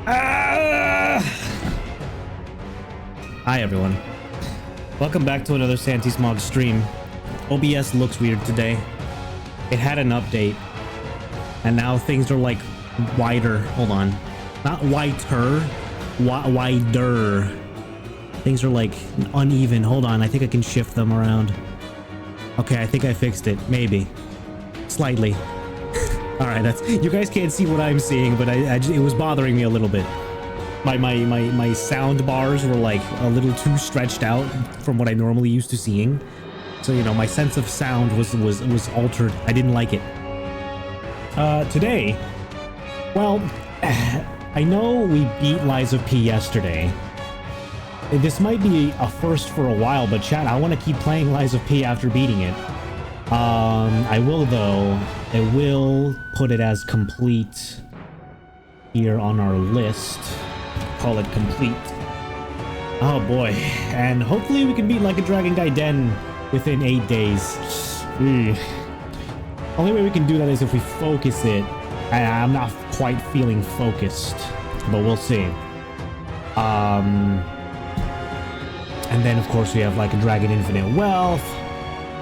Hi everyone. Welcome back to another Santismog stream. OBS looks weird today. It had an update, and now things are like wider. Hold on. Not whiter, wider. Things are like uneven. Hold on, I think I can shift them around. Okay, I think I fixed it. Maybe. Slightly. All right, that's, you guys can't see what I'm seeing, but it was bothering me a little bit. My sound bars were like a little too stretched out from what I normally used to seeing. So, you know, my sense of sound was altered. I didn't like it. Today, well, I know we beat Lies of P yesterday. This might be a first for a while, but chat, I want to keep playing Lies of P after beating it. I will though. I will put it as complete here on our list. Call it complete. Oh boy. And hopefully we can beat Like a Dragon Gaiden within 8 days. Only way we can do that is if we focus it. I'm not quite feeling focused, but we'll see. And then of course we have Like a Dragon Infinite Wealth.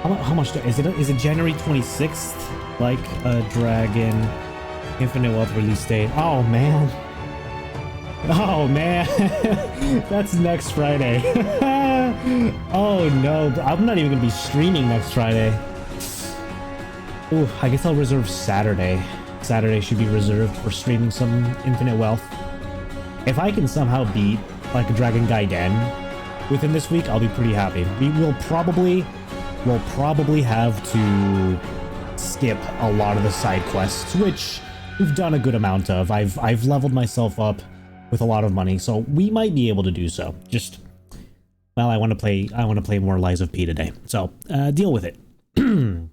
How much is it January 26th? Like a Dragon Infinite Wealth release date. Oh man. Oh man. That's next Friday. Oh no, I'm not even gonna be streaming next Friday. Ooh, I guess I'll reserve Saturday. Saturday should be reserved for streaming some Infinite Wealth. If I can somehow beat Like a Dragon Gaiden within this week, I'll be pretty happy. We'll probably have to skip a lot of the side quests, which we've done a good amount of. I've leveled myself up with a lot of money, so we might be able to do so. Just, well, I want to play more Lies of P today, so deal with it. All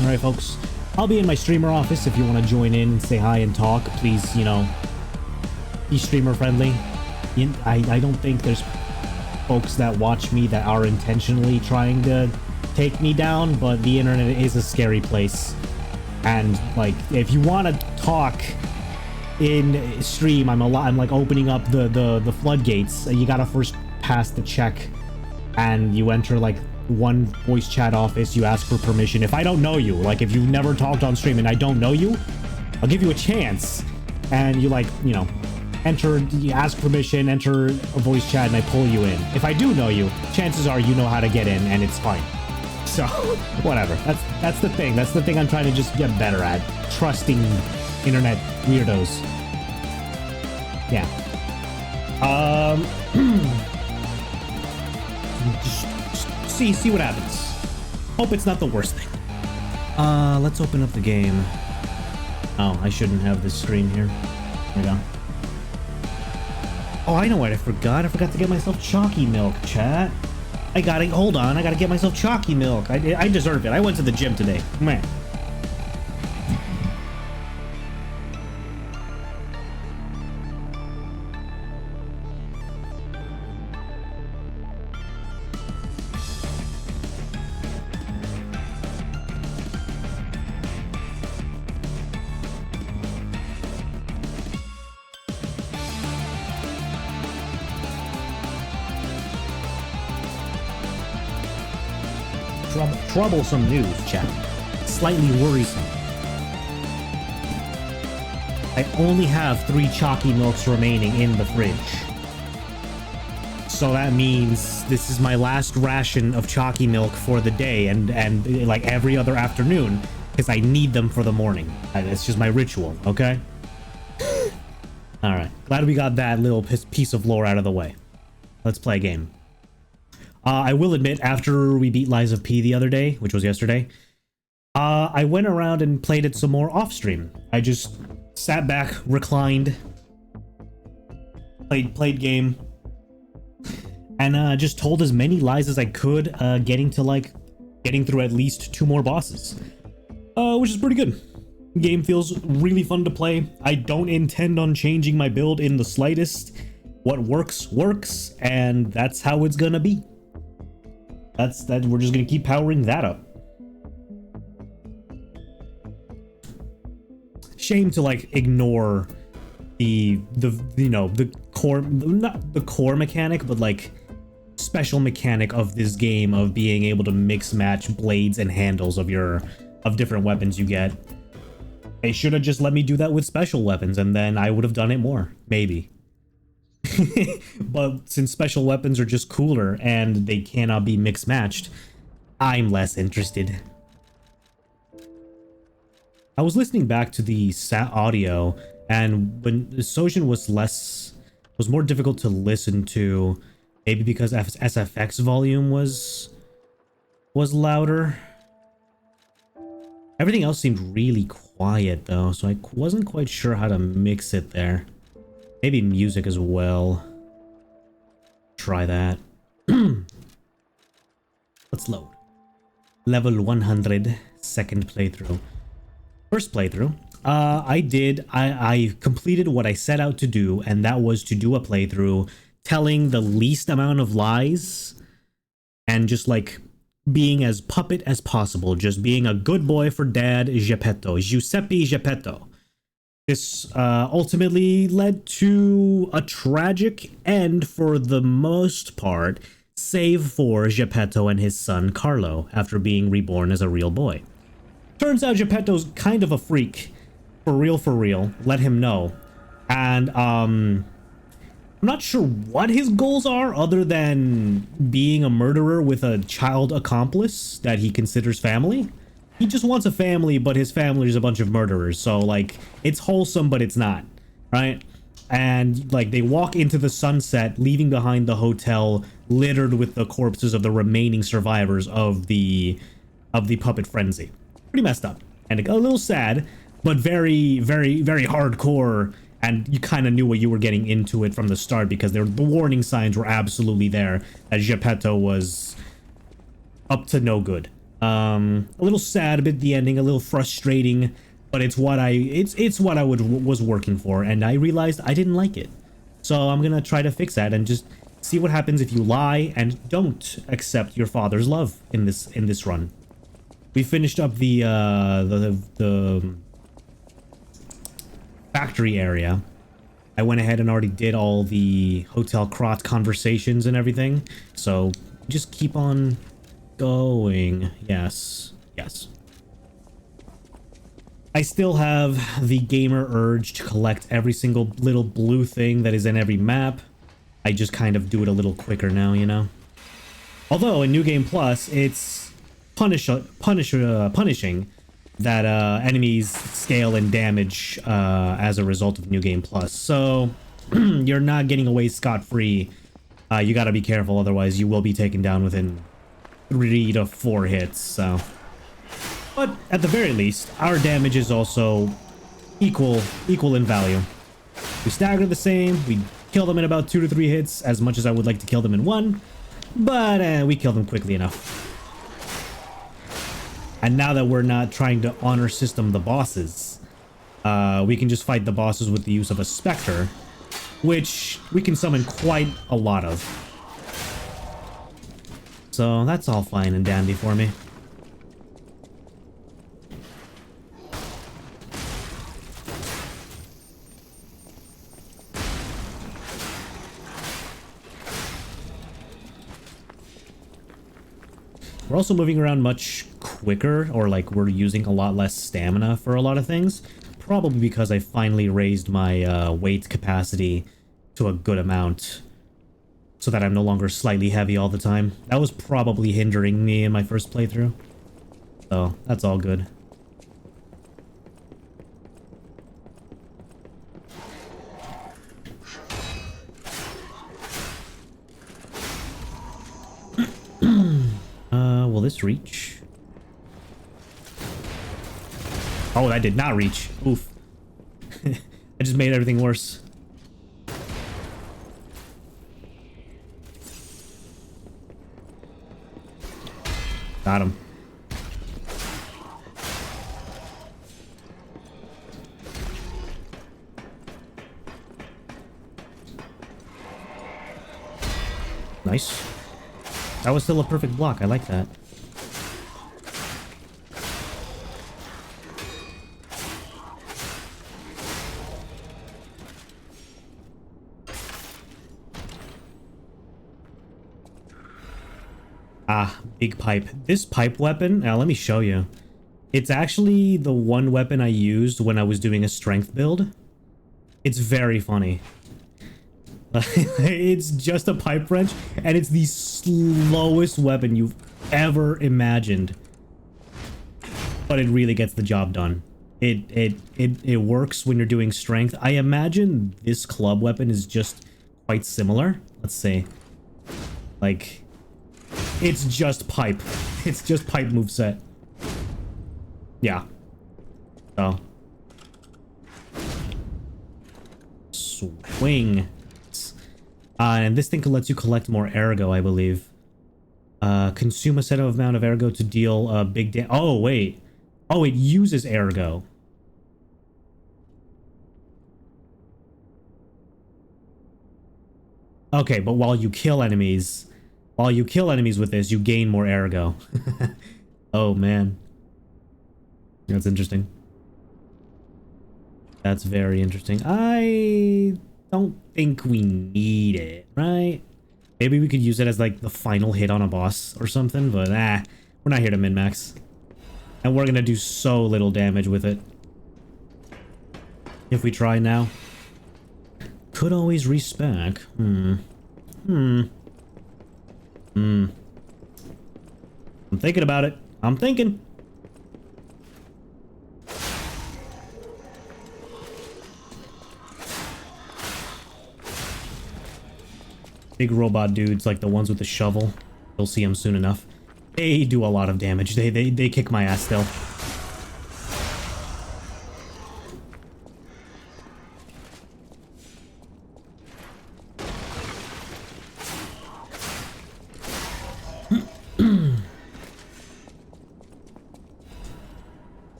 right, folks, I'll be in my streamer office. If you want to join in and say hi and talk, please, you know, be streamer friendly. I don't think there's folks that watch me that are intentionally trying to take me down, but the internet is a scary place. And like, if you want to talk in stream, I'm like opening up the floodgates. You gotta first pass the check, and you enter like one voice chat office. You ask for permission. If I don't know you, like if you've never talked on stream and I don't know you, I'll give you a chance. And you like, you know, you ask permission, enter a voice chat, and I pull you in. If I do know you, chances are you know how to get in, and it's fine. So, whatever. That's the thing. That's the thing I'm trying to just get better at. Trusting internet weirdos. Yeah. Just see what happens. Hope it's not the worst thing. Let's open up the game. Oh, I shouldn't have this screen here. There we go. Oh, I know what I forgot. I forgot to get myself chalky milk, chat. Hold on, I gotta get myself chalky milk. I deserve it. I went to the gym today. Man. Troublesome news, chat. Slightly worrisome. I only have 3 chalky milks remaining in the fridge. So that means this is my last ration of chalky milk for the day, and like every other afternoon, because I need them for the morning. It's just my ritual, okay? Alright, glad we got that little piece of lore out of the way. Let's play a game. I will admit, after we beat Lies of P the other day, which was yesterday, I went around and played it some more off-stream. I just sat back, reclined, played game, and just told as many lies as I could, getting through at least 2 more bosses, which is pretty good. Game feels really fun to play. I don't intend on changing my build in the slightest. What works, works, and that's how it's gonna be. We're just gonna keep powering that up. Shame to like ignore the you know, the core, not the core mechanic, but like special mechanic of this game of being able to mix match blades and handles of different weapons you get. They should have just let me do that with special weapons, and then I would have done it more, maybe. But since special weapons are just cooler and they cannot be mix matched, I'm less interested. I was listening back to the audio, and when Sojin was more difficult to listen to, maybe because SFX volume was louder. Everything else seemed really quiet though, so I wasn't quite sure how to mix it there. Maybe music as well. Try that. Let's load. Level 100, second playthrough. First playthrough, I completed what I set out to do, and that was to do a playthrough telling the least amount of lies and just like being as puppet as possible, just being a good boy for Dad Geppetto, Giuseppe Geppetto. This ultimately led to a tragic end for the most part, save for Geppetto and his son Carlo after being reborn as a real boy. Turns out Geppetto's kind of a freak. For real. Let him know. And, I'm not sure what his goals are other than being a murderer with a child accomplice that he considers family. He just wants a family, but his family is a bunch of murderers. So, like, it's wholesome, but it's not. Right? And, like, they walk into the sunset, leaving behind the hotel littered with the corpses of the remaining survivors of the puppet frenzy. Pretty messed up and a little sad, but very hardcore, and you kind of knew what you were getting into it from the start because the warning signs were absolutely there that Geppetto was up to no good. A little sad, a bit the ending, a little frustrating, but it's what I was working for, and I realized I didn't like it. So I'm gonna try to fix that and just see what happens if you lie and don't accept your father's love in this run. We finished up the factory area. I went ahead and already did all the Hotel Krat conversations and everything. So just keep on going. Yes. I still have the gamer urge to collect every single little blue thing that is in every map. I just kind of do it a little quicker now, you know? Although in New Game Plus, it's punishing that enemies scale and damage as a result of New Game Plus. So you're not getting away scot-free. You gotta be careful, otherwise you will be taken down within 3 to 4 hits. So, but at the very least, our damage is also equal in value. We stagger the same. We kill them in about 2 to 3 hits, as much as I would like to kill them in 1, but we kill them quickly enough. And now that we're not trying to honor system the bosses, we can just fight the bosses with the use of a Spectre, which we can summon quite a lot of. So that's all fine and dandy for me. We're also moving around much quicker, or like we're using a lot less stamina for a lot of things. Probably because I finally raised my weight capacity to a good amount so that I'm no longer slightly heavy all the time. That was probably hindering me in my first playthrough. So that's all good. Will this reach? Oh, that did not reach. Oof. I just made everything worse. Got him. Nice. That was still a perfect block. I like that. Ah, big pipe. This pipe weapon, now let me show you. It's actually the one weapon I used when I was doing a strength build. It's very funny. It's just a pipe wrench, and it's the slowest weapon you've ever imagined. But it really gets the job done. It works when you're doing strength. I imagine this club weapon is just quite similar. Let's see. Like, it's just pipe. It's just pipe moveset. Yeah. So. Swing. And this thing lets you collect more ergo, I believe. Consume a set of amount of ergo to deal big damage. Oh, wait. Oh, it uses ergo. Okay, but while you kill enemies with this, you gain more ergo. Oh, man. That's interesting. That's very interesting. I don't think we need it, right? Maybe we could use it as like the final hit on a boss or something, but we're not here to min-max. And we're gonna do so little damage with it. If we try now. Could always respec. I'm thinking about it. I'm thinking. Big robot dudes like the ones with the shovel. You'll see them soon enough. They do a lot of damage. They kick my ass still.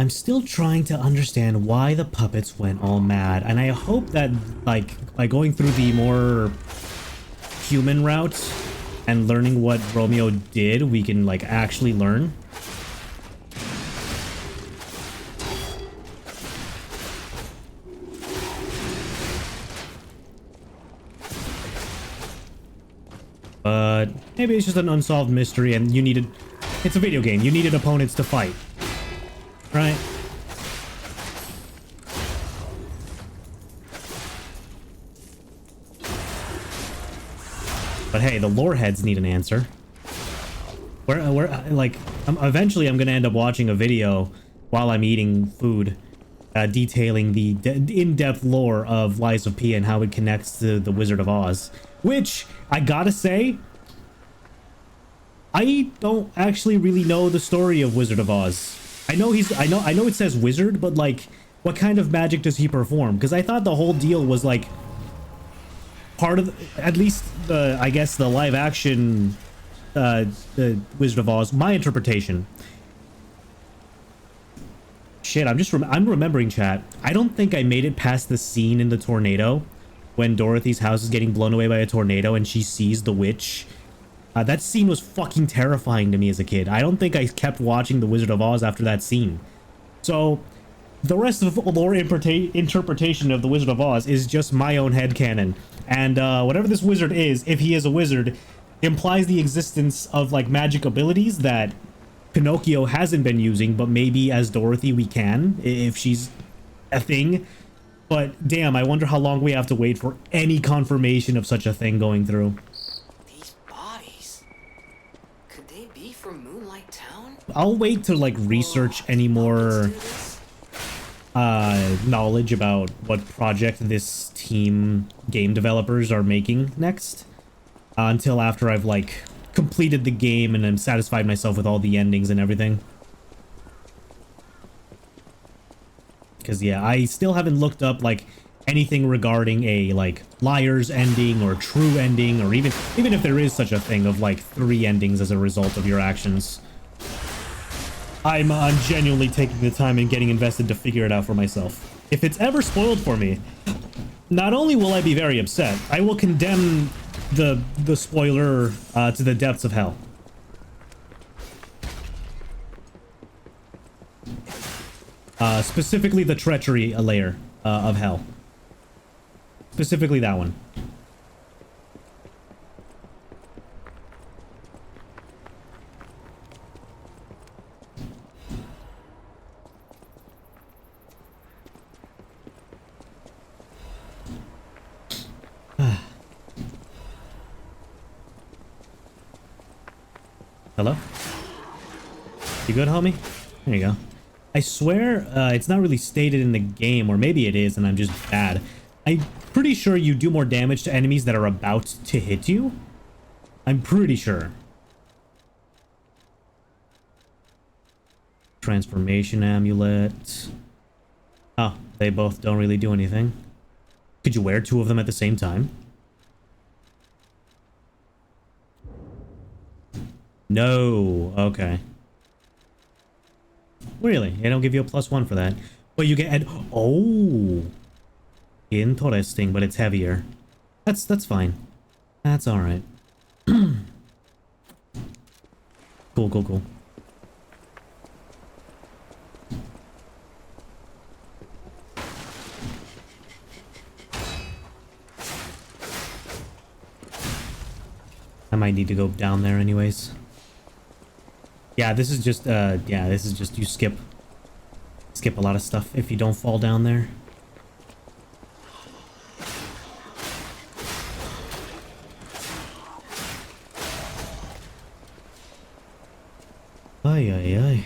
I'm still trying to understand why the puppets went all mad, and I hope that, like, by going through the more human route and learning what Romeo did, we can, like, actually learn. But maybe it's just an unsolved mystery and you needed... It's a video game. You needed opponents to fight. Right. But hey, the lore heads need an answer. Eventually I'm gonna end up watching a video while I'm eating food, detailing the in-depth lore of Lies of P and how it connects to the Wizard of Oz. Which, I gotta say, I don't actually really know the story of Wizard of Oz. I know it says wizard, but like, what kind of magic does he perform? Because I thought the whole deal was like part of, at least the, I guess the live action, the Wizard of Oz. My interpretation. Shit, I'm remembering, chat. I don't think I made it past the scene in the tornado when Dorothy's house is getting blown away by a tornado and she sees the witch. That scene was fucking terrifying to me as a kid. I don't think I kept watching The Wizard of Oz after that scene. So, the rest of the lore interpretation of The Wizard of Oz is just my own headcanon. And whatever this wizard is, if he is a wizard, implies the existence of, like, magic abilities that Pinocchio hasn't been using, but maybe as Dorothy we can, if she's a thing. But, damn, I wonder how long we have to wait for any confirmation of such a thing going through. I'll wait to like research any more knowledge about what project this team game developers are making next until after I've like completed the game and I'm satisfied myself with all the endings and everything. Because yeah, I still haven't looked up like anything regarding a like liar's ending or true ending, or even if there is such a thing of like 3 endings as a result of your actions. I'm genuinely taking the time and getting invested to figure it out for myself. If it's ever spoiled for me, not only will I be very upset, I will condemn the spoiler to the depths of hell. Specifically the treachery layer of hell. Specifically that one. Hello? You good, homie? There you go. I swear, it's not really stated in the game, or maybe it is and I'm just bad. I'm pretty sure you do more damage to enemies that are about to hit you. I'm pretty sure. Transformation amulet. Oh, they both don't really do anything. Could you wear two of them at the same time? No. Okay. Really? They don't give you a +1 for that. But you get... Oh! Interesting, but it's heavier. That's fine. That's alright. Cool, cool, cool. I might need to go down there anyways. Yeah, this is just, yeah, this is just, you skip a lot of stuff if you don't fall down there. Ay, ay, ay.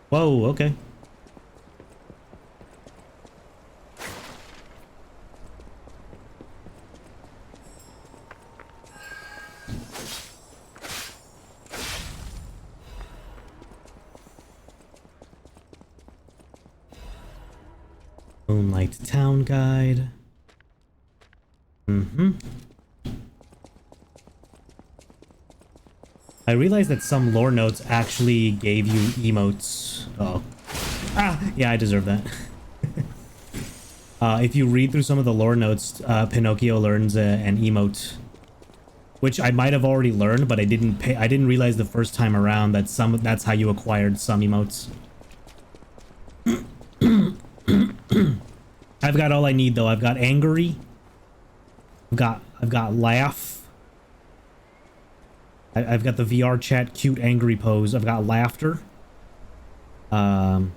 Whoa, okay. Moonlight Town Guide. I realized that some lore notes actually gave you emotes. Oh. Ah, yeah, I deserve that. If you read through some of the lore notes, Pinocchio learns an emote, which I might have already learned, but I didn't realize the first time around that that's how you acquired some emotes. I've got all I need though. I've got angry. I've got laugh. I've got the VR chat cute angry pose. I've got laughter. And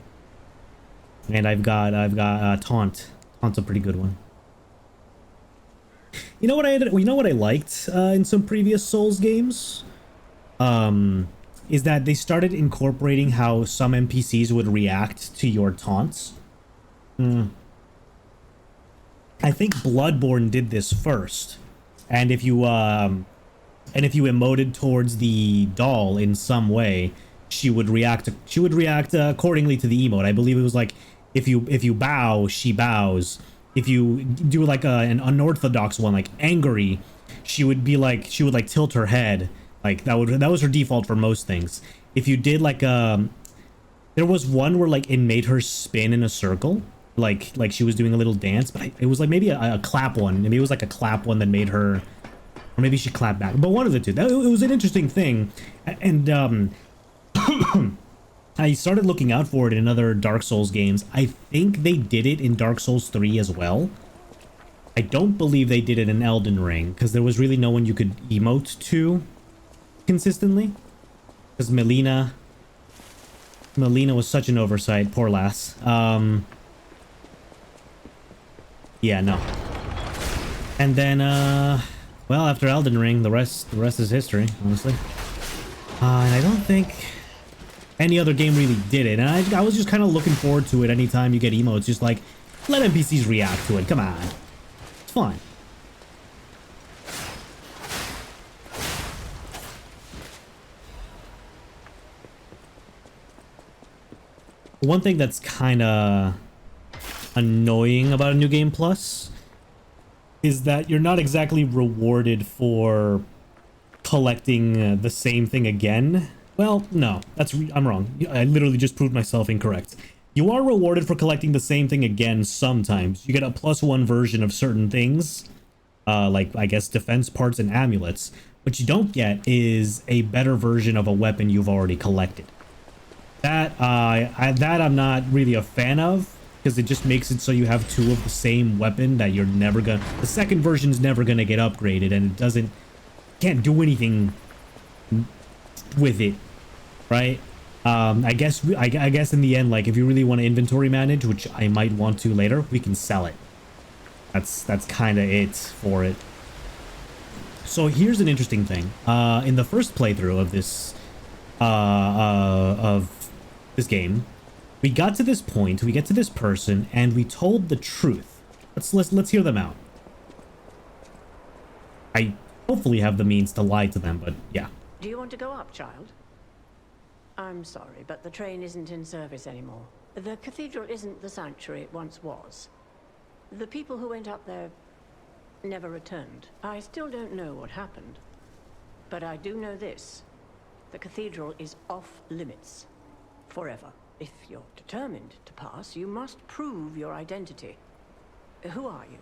I've got taunt. Taunt's a pretty good one. You know what I liked in some previous Souls games? Is that they started incorporating how some NPCs would react to your taunts. I think Bloodborne did this first, and if you emoted towards the doll in some way, she would react accordingly to the emote. I believe it was like if you bow, she bows. If you do like an unorthodox one, like angry, she would tilt her head. Like that was her default for most things. If you did like there was one where like it made her spin in a circle. Like she was doing a little dance, but it was like maybe a clap one. Maybe it was like a clap one that made her, or maybe she clapped back. But one of the two. It was an interesting thing, and I started looking out for it in other Dark Souls games. I think they did it in Dark Souls 3 as well. I don't believe they did it in Elden Ring because there was really no one you could emote to consistently. Because Melina was such an oversight, poor lass. Yeah, no. And then, well, after Elden Ring, the rest is history, honestly. And I don't think any other game really did it. And I was just kind of looking forward to it anytime you get emotes. Just like, let NPCs react to it. Come on. It's fine. One thing that's kind of annoying about a New Game Plus is that you're not exactly rewarded for collecting the same thing again. Well, no, I'm wrong. I literally just proved myself incorrect. You are rewarded for collecting the same thing again sometimes. You get a +1 version of certain things, like I guess defense parts and amulets. What you don't get is a better version of a weapon you've already collected. That I'm not really a fan of, because it just makes it so you have two of the same weapon that you're never gonna, the second version's never gonna get upgraded, and it can't do anything with it, right? I guess in the end, like, if you really want to inventory manage, which I might want to later, we can sell it. That's kind of it for it. So here's an interesting thing. In the first playthrough of this game, we got to this point, we get to this person, and we told the truth. Let's hear them out. I hopefully have the means to lie to them, but yeah. Do you want to go up, child? I'm sorry, but the train isn't in service anymore. The cathedral isn't the sanctuary it once was. The people who went up there never returned. I still don't know what happened, but I do know this. The cathedral is off limits. Forever. If you're determined to pass, you must prove your identity. Who are you?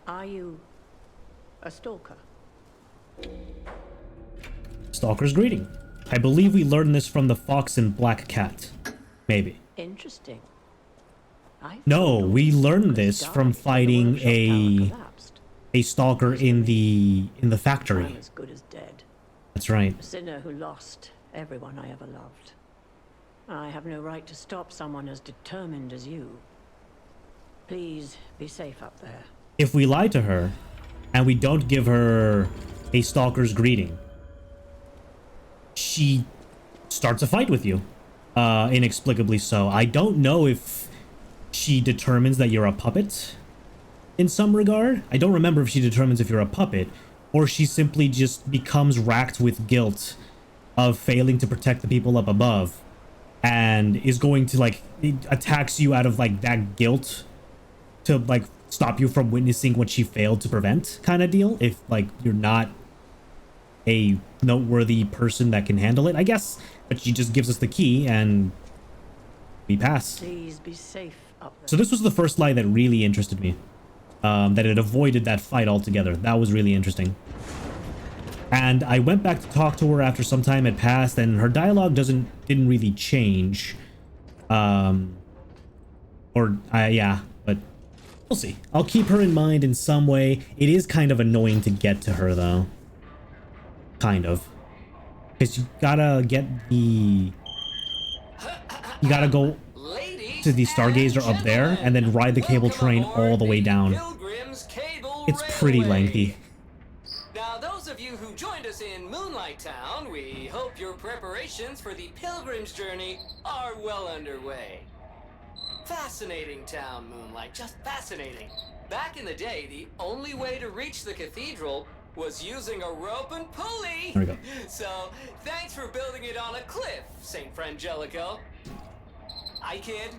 Are you a stalker? Stalker's greeting. I believe we learned this from the Fox and Black Cat. Maybe. Interesting. No, we learned this from fighting a stalker in the factory. I'm as good as dead. That's right. A sinner who lost everyone I ever loved. I have no right to stop someone as determined as you. Please be safe up there. If we lie to her and we don't give her a stalker's greeting, she starts a fight with you. Inexplicably so. I don't know if she determines that you're a puppet in some regard. I don't remember if she determines if you're a puppet, or she simply just becomes racked with guilt of failing to protect the people up above, and is going to, like, it attacks you out of, like, that guilt to, like, stop you from witnessing what she failed to prevent, kind of deal, if, like, you're not a noteworthy person that can handle it, I guess. But she just gives us the key and we pass. Please be safe up there. So this was the first lie that really interested me. That it avoided that fight altogether. That was really interesting. And I went back to talk to her after some time had passed, and her dialogue didn't really change. Yeah, but we'll see. I'll keep her in mind in some way. It is kind of annoying to get to her, though. Kind of. Because you gotta get the... You gotta go to the Stargazer up there, and then ride the cable train all the way down. It's pretty lengthy. Now, those of you who joined us in Moonlight Town, we hope your preparations for the pilgrim's journey are well underway. Fascinating town, Moonlight, just fascinating. Back in the day, the only way to reach the cathedral was using a rope and pulley. There we go. So, thanks for building it on a cliff, Saint Frangelico. I kid.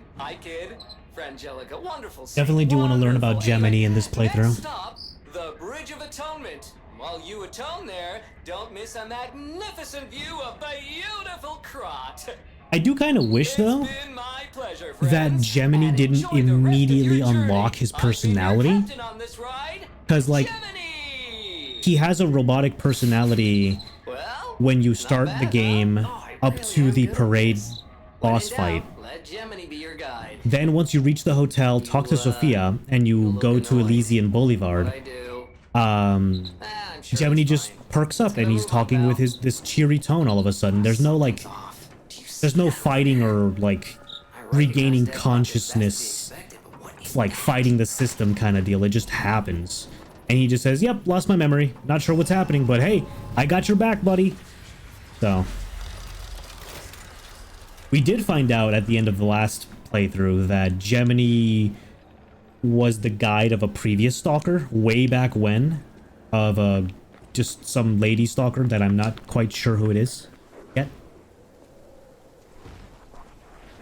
Frangelica, wonderful. Definitely do want to learn about Gemini in this playthrough. Next stop, the Bridge of Atonement. While you atone there, don't miss a magnificent view of beautiful Krot. I do kind of wish, though, that Gemini didn't immediately unlock his personality. Because, like, he has a robotic personality when you start the game up to the parade boss fight. Then once you reach the hotel, talk to Sophia, and you go to Elysian Boulevard, Gemini just perks up and he's talking with this cheery tone all of a sudden. There's no, like, there's no fighting or, like, regaining consciousness, like, fighting the system kind of deal. It just happens. And he just says, yep, lost my memory. Not sure what's happening, but hey, I got your back, buddy. So... we did find out at the end of the last playthrough that Gemini was the guide of a previous stalker way back when, of just some lady stalker that I'm not quite sure who it is yet.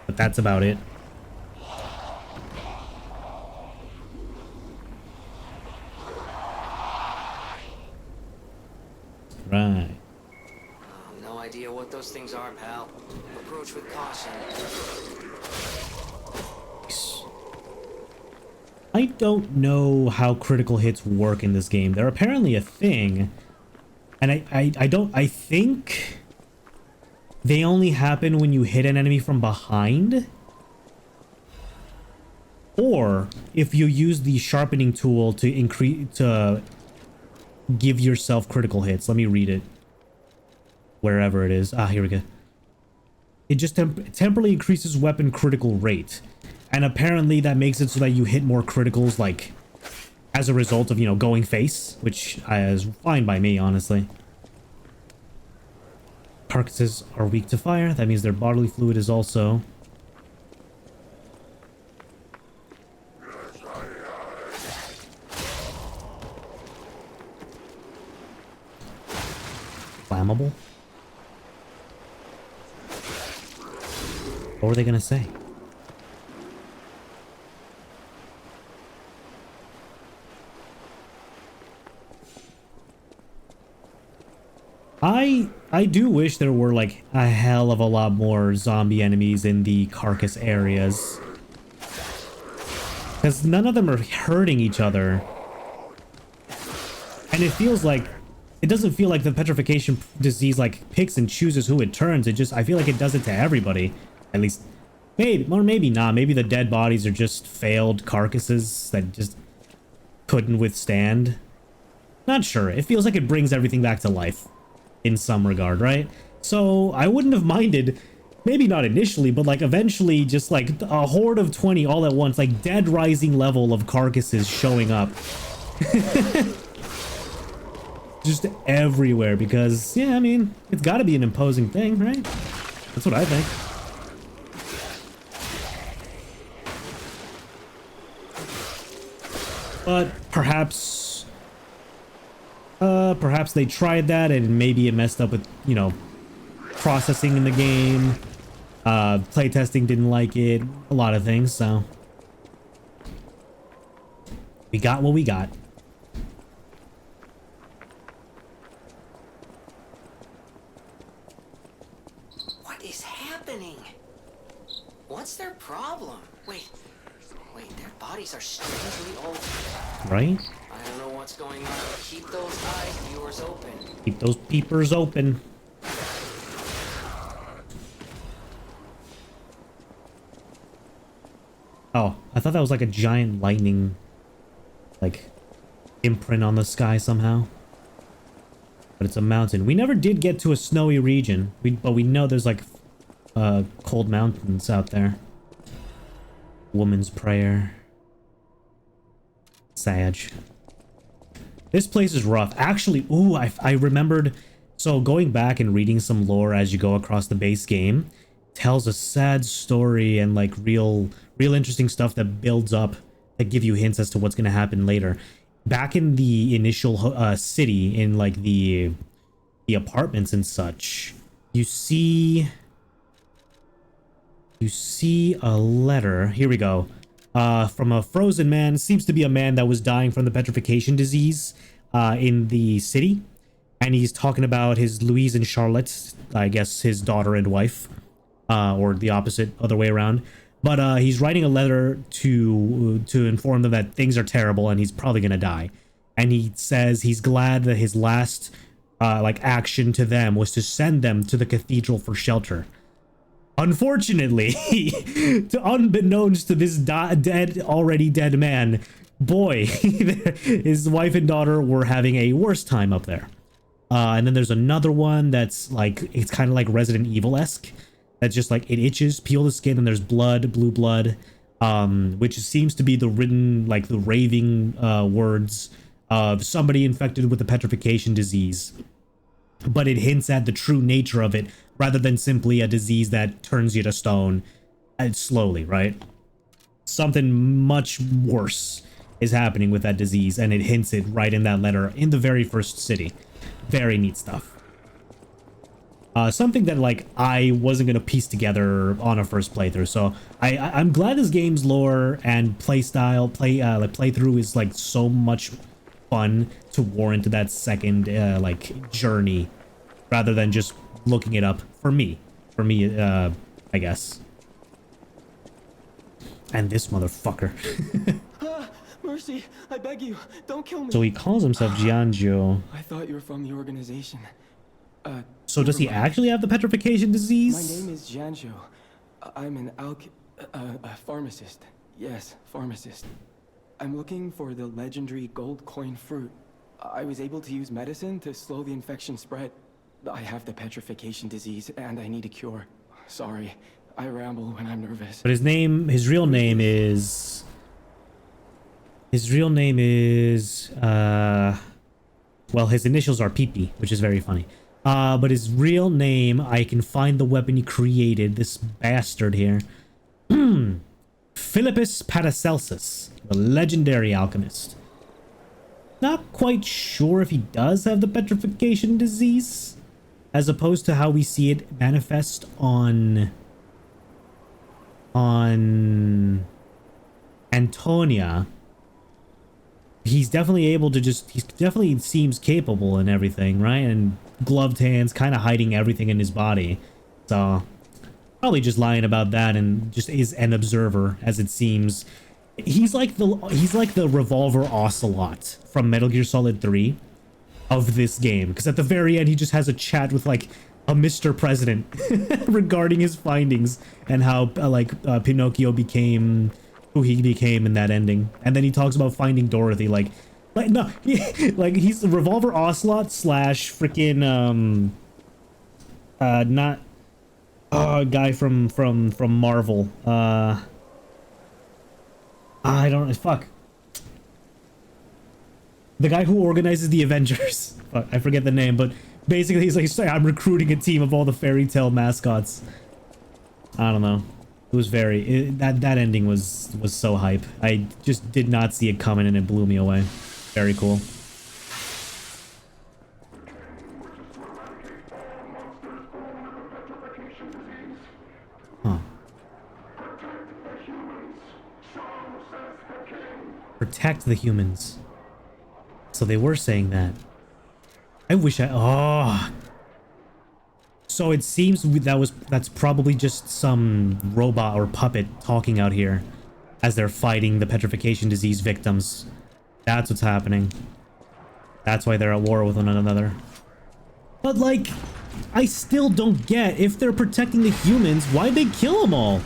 But that's about it. Right. No idea what those things are, pal. Approach with caution. I don't know how critical hits work in this game. They're apparently a thing. And I think they only happen when you hit an enemy from behind, or if you use the sharpening tool to give yourself critical hits. Let me read it. Wherever it is. Ah, here we go. It just temporarily increases weapon critical rate. And apparently that makes it so that you hit more criticals, like, as a result of, you know, going face, which is fine by me, honestly. Carcasses are weak to fire. That means their bodily fluid is also. Flammable? What were they gonna say? I do wish there were like a hell of a lot more zombie enemies in the carcass areas. Because none of them are hurting each other. And it feels like, it doesn't feel like the petrification disease like picks and chooses who it turns. It just, I feel like it does it to everybody. At least, maybe, or maybe not. Maybe the dead bodies are just failed carcasses that just couldn't withstand. Not sure. It feels like it brings everything back to life in some regard, right? So I wouldn't have minded, maybe not initially, but like eventually just like a horde of 20 all at once, like Dead Rising level of carcasses showing up. Just everywhere, because, yeah, I mean, it's got to be an imposing thing, right? That's what I think. But perhaps they tried that and maybe it messed up with, you know, processing in the game. Playtesting didn't like it. A lot of things, so. We got what we got. What is happening? What's their problem? Wait, their bodies are strangely old. Right? I don't know what's going on, but keep those eyes of yours open. Keep those peepers open. Oh, I thought that was like a giant lightning, like, imprint on the sky somehow. But it's a mountain. We never did get to a snowy region, but we know there's like cold mountains out there. Woman's prayer. Sag. This place is rough. Actually, ooh, I remembered. So going back and reading some lore as you go across the base game tells a sad story and like real interesting stuff that builds up that give you hints as to what's going to happen later. Back in the initial city, in like the apartments and such, you see a letter. Here we go. From a frozen man. Seems to be a man that was dying from the petrification disease in the city. And he's talking about his Louise and Charlotte, I guess his daughter and wife, or the opposite, other way around. But he's writing a letter to inform them that things are terrible and he's probably gonna die. And he says he's glad that his last like action to them was to send them to the cathedral for shelter. Unfortunately, unbeknownst to this already dead man, boy, his wife and daughter were having a worse time up there. And then there's another one that's like, it's kind of like Resident Evil-esque. That's just like, it itches, peel the skin, and there's blood, blue blood, which seems to be the written, like the raving words of somebody infected with the petrification disease. But it hints at the true nature of it, rather than simply a disease that turns you to stone slowly, right? Something much worse is happening with that disease, and it hints it right in that letter in the very first city. Very neat stuff. Something that like I wasn't gonna piece together on a first playthrough, so I'm glad this game's lore and playthrough is like so much fun to warrant that second like journey, rather than just looking it up for me, I guess. And this motherfucker. Mercy, I beg you, don't kill me. So he calls himself Jianzhou. I thought you were from the organization. So does he never mind. actually have the petrification disease? My name is Janjo. I'm an a pharmacist. Yes, pharmacist. I'm looking for the legendary gold coin fruit. I was able to use medicine to slow the infection spread. I have the petrification disease and I need a cure. Sorry, I ramble when I'm nervous. But his real name is... well, his initials are PP, which is very funny. But his real name, I can find the weapon he created, this bastard here. Philippus Paracelsus, the legendary alchemist. Not quite sure if he does have the petrification disease, as opposed to how we see it manifest on Antonia. He's definitely able to he definitely seems capable and everything, right? And gloved hands, kind of hiding everything in his body. So probably just lying about that and just is an observer, as it seems. He's like the revolver ocelot from Metal Gear Solid 3 of this game, because at the very end he just has a chat with like a Mr. President regarding his findings and how Pinocchio became who he became in that ending. And then he talks about finding Dorothy, like no, like he's a revolver ocelot slash freaking not guy from Marvel. I don't know, fuck. The guy who organizes the Avengers. Fuck, I forget the name, but basically he's like, I'm recruiting a team of all the fairy tale mascots. I don't know. It was that ending was so hype. I just did not see it coming and it blew me away. Very cool. Huh. Protect the humans. So they were saying that. I wish oh. So it seems that's probably just some robot or puppet talking out here as they're fighting the petrification disease victims. That's what's happening. That's why they're at war with one another. But like, I still don't get, if they're protecting the humans, why'd they kill them all?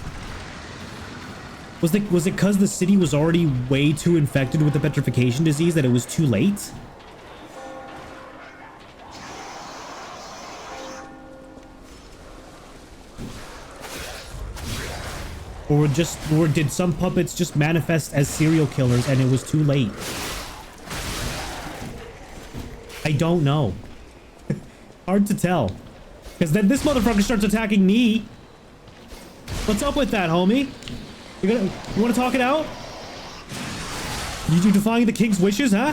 Was it because the city was already way too infected with the petrification disease that it was too late? Or did some puppets just manifest as serial killers and it was too late? I don't know. Hard to tell. Because then this motherfucker starts attacking me. What's up with that, homie? You want to talk it out? You defying the king's wishes, huh?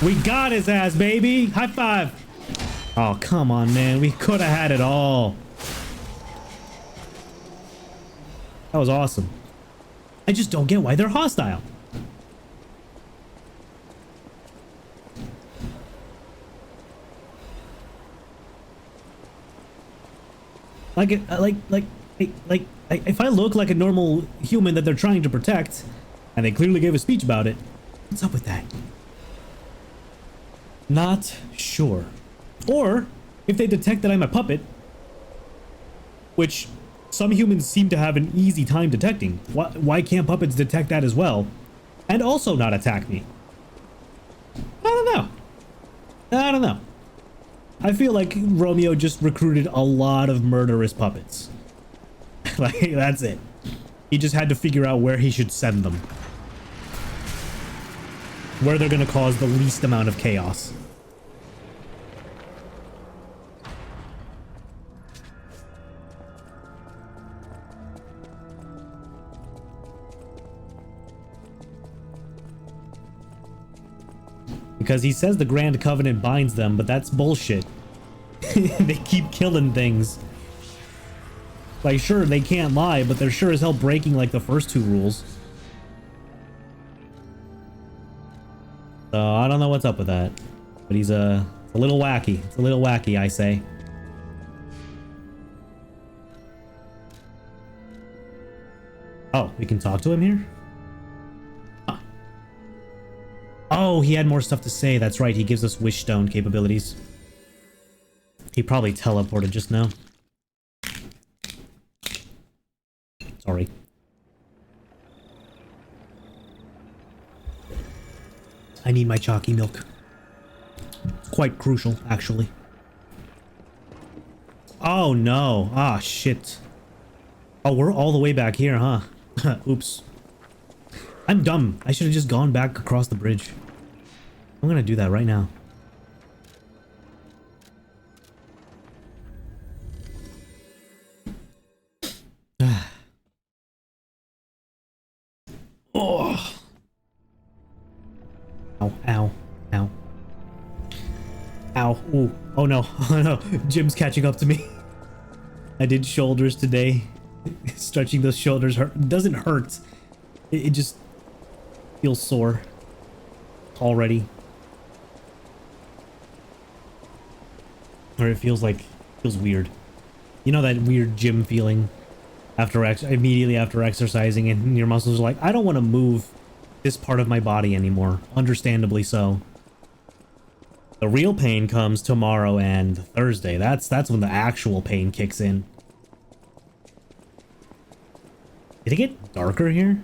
We got his ass, baby. High five. Oh, come on, man. We could have had it all. That was awesome. I just don't get why they're hostile. If I look like a normal human that they're trying to protect, and they clearly gave a speech about it, what's up with that? Not sure. Or if they detect that I'm a puppet, which some humans seem to have an easy time detecting. Why can't puppets detect that as well and also not attack me? I don't know. I feel like Romeo just recruited a lot of murderous puppets. Like, that's it. He just had to figure out where he should send them. Where they're gonna cause the least amount of chaos. Because he says the Grand Covenant binds them, but that's bullshit. They keep killing things. Like, sure, they can't lie, but they're sure as hell breaking, like, the first two rules. So, I don't know what's up with that. But he's a little wacky. It's a little wacky, I say. Oh, we can talk to him here? Huh. Oh, he had more stuff to say. That's right. He gives us wish stone capabilities. He probably teleported just now. Sorry. I need my chalky milk. It's quite crucial, actually. Oh no. Ah, shit. Oh, we're all the way back here, huh? Oops. I'm dumb. I should have just gone back across the bridge. I'm gonna do that right now. Oh. Ow, ow, ow. Ow. Ooh. Oh no. Oh no. Jim's catching up to me. I did shoulders today. Stretching those shoulders hurt. Doesn't hurt. It just feels sore already. Or it feels weird. You know that weird gym feeling after immediately after exercising and your muscles are like, I don't want to move this part of my body anymore. Understandably so. The real pain comes tomorrow and Thursday. That's when the actual pain kicks in. Did it get darker here?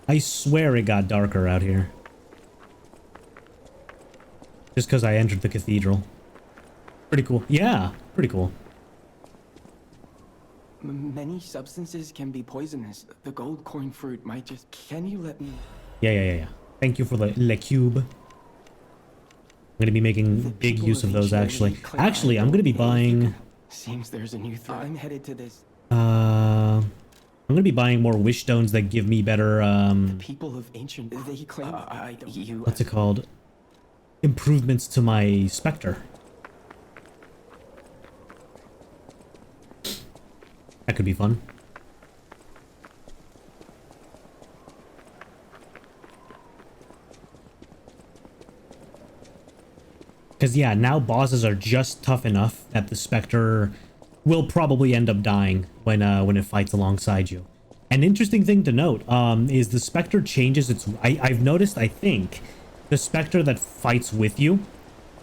I swear it got darker out here. Just because I entered the cathedral. Pretty cool. Yeah, pretty cool. Many substances can be poisonous. The gold coin fruit might just... Can you let me... Yeah. Thank you for the Le Cube. I'm going to be making big use of those, actually. Actually, I'm going to be buying... Seems there's a new threat. I'm headed to this. I'm going to be buying more wish stones that give me better, The people of ancient... They claim... what's it called? Improvements to my Spectre. That could be fun. Because, yeah, now bosses are just tough enough that the Spectre will probably end up dying when it fights alongside you. An interesting thing to note is the Spectre changes its... I've noticed, I think, the Spectre that fights with you,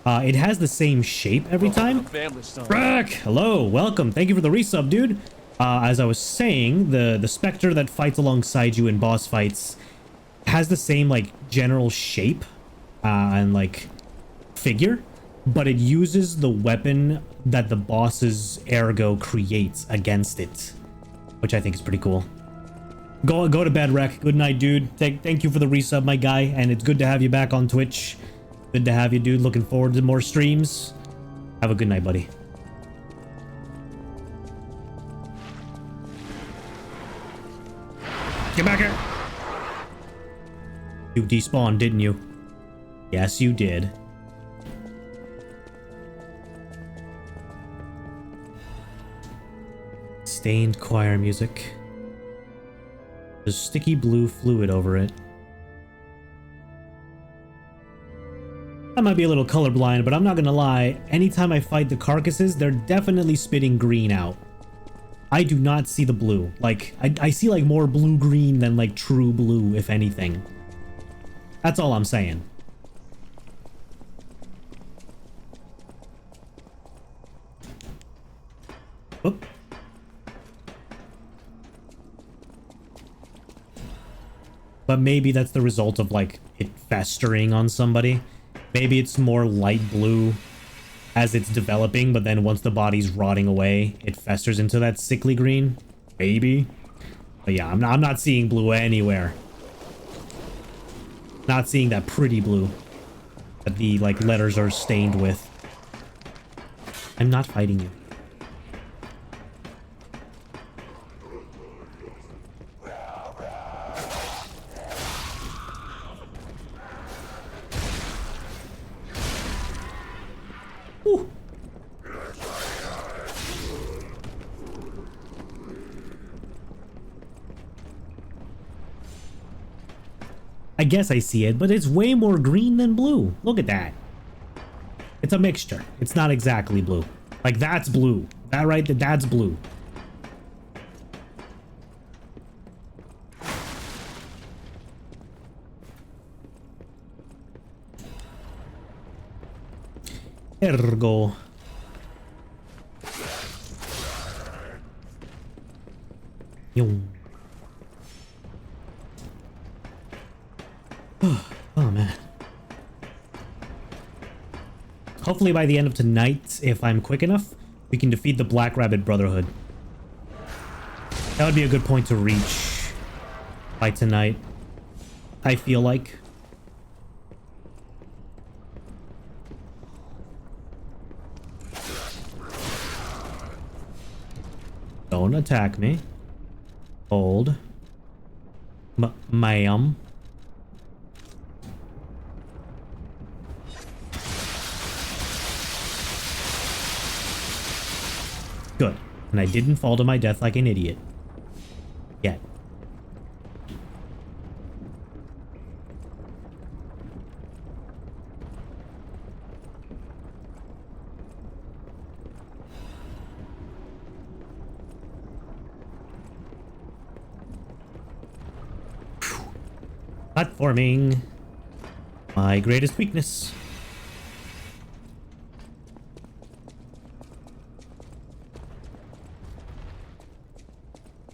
it has the same shape every time. Frack! Hello, welcome. Thank you for the resub, dude. As I was saying, the Spectre that fights alongside you in boss fights has the same, like, general shape and, like, figure, but it uses the weapon that the boss's ergo creates against it, which I think is pretty cool. Go to bed, Rek. Good night, dude. Thank you for the resub, my guy, and it's good to have you back on Twitch. Good to have you, dude. Looking forward to more streams. Have a good night, buddy. Get back here. You despawned, didn't you? Yes, you did. Stained choir music. There's sticky blue fluid over it. I might be a little colorblind, but I'm not gonna lie. Anytime I fight the carcasses, they're definitely spitting green out. I do not see the blue. Like, I see like more blue-green than like true blue, if anything. That's all I'm saying. Oop. But maybe that's the result of like it festering on somebody. Maybe it's more light blue as it's developing, but then once the body's rotting away, it festers into that sickly green. Maybe. But yeah, I'm not seeing blue anywhere. Not seeing that pretty blue that the like letters are stained with. I'm not fighting you. I guess I see it, but it's way more green than blue. Look at that. It's a mixture. It's not exactly blue. Like, that's blue. That right there, that's blue. Ergo. Yung. Oh man. Hopefully by the end of tonight, if I'm quick enough, we can defeat the Black Rabbit Brotherhood. That would be a good point to reach by tonight, I feel like. Don't attack me. Hold. Ma'am. Good. And I didn't fall to my death like an idiot. Yet. Platforming. My greatest weakness.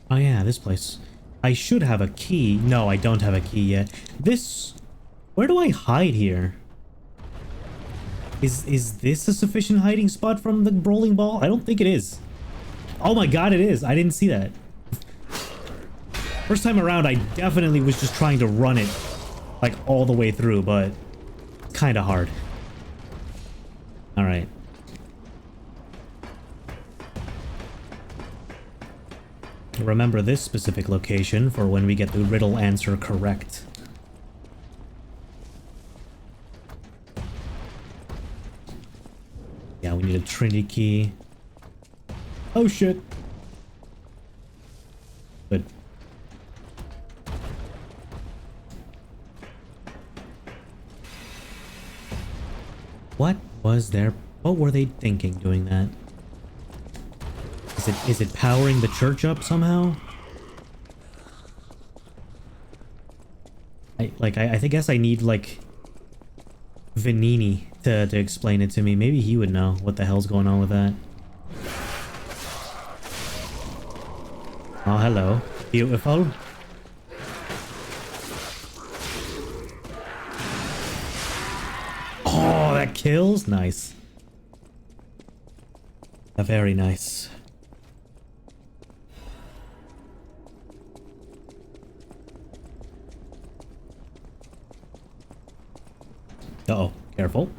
Oh yeah, this place. I should have a key. No, I don't have a key yet. This... Where do I hide here? Is this a sufficient hiding spot from the bowling ball? I don't think it is. Oh my god, it is. I didn't see that. First time around, I definitely was just trying to run it like all the way through, but it's kind of hard. All right. Remember this specific location for when we get the riddle answer correct. Yeah, we need a Trinity key. Oh shit. Good. What was their... What were they thinking doing that? Is it powering the church up somehow? I guess I need like Vanini to explain it to me. Maybe he would know what the hell's going on with that. Oh, hello. Beautiful. Oh, that kills? Nice. Very nice. Uh-oh. Careful.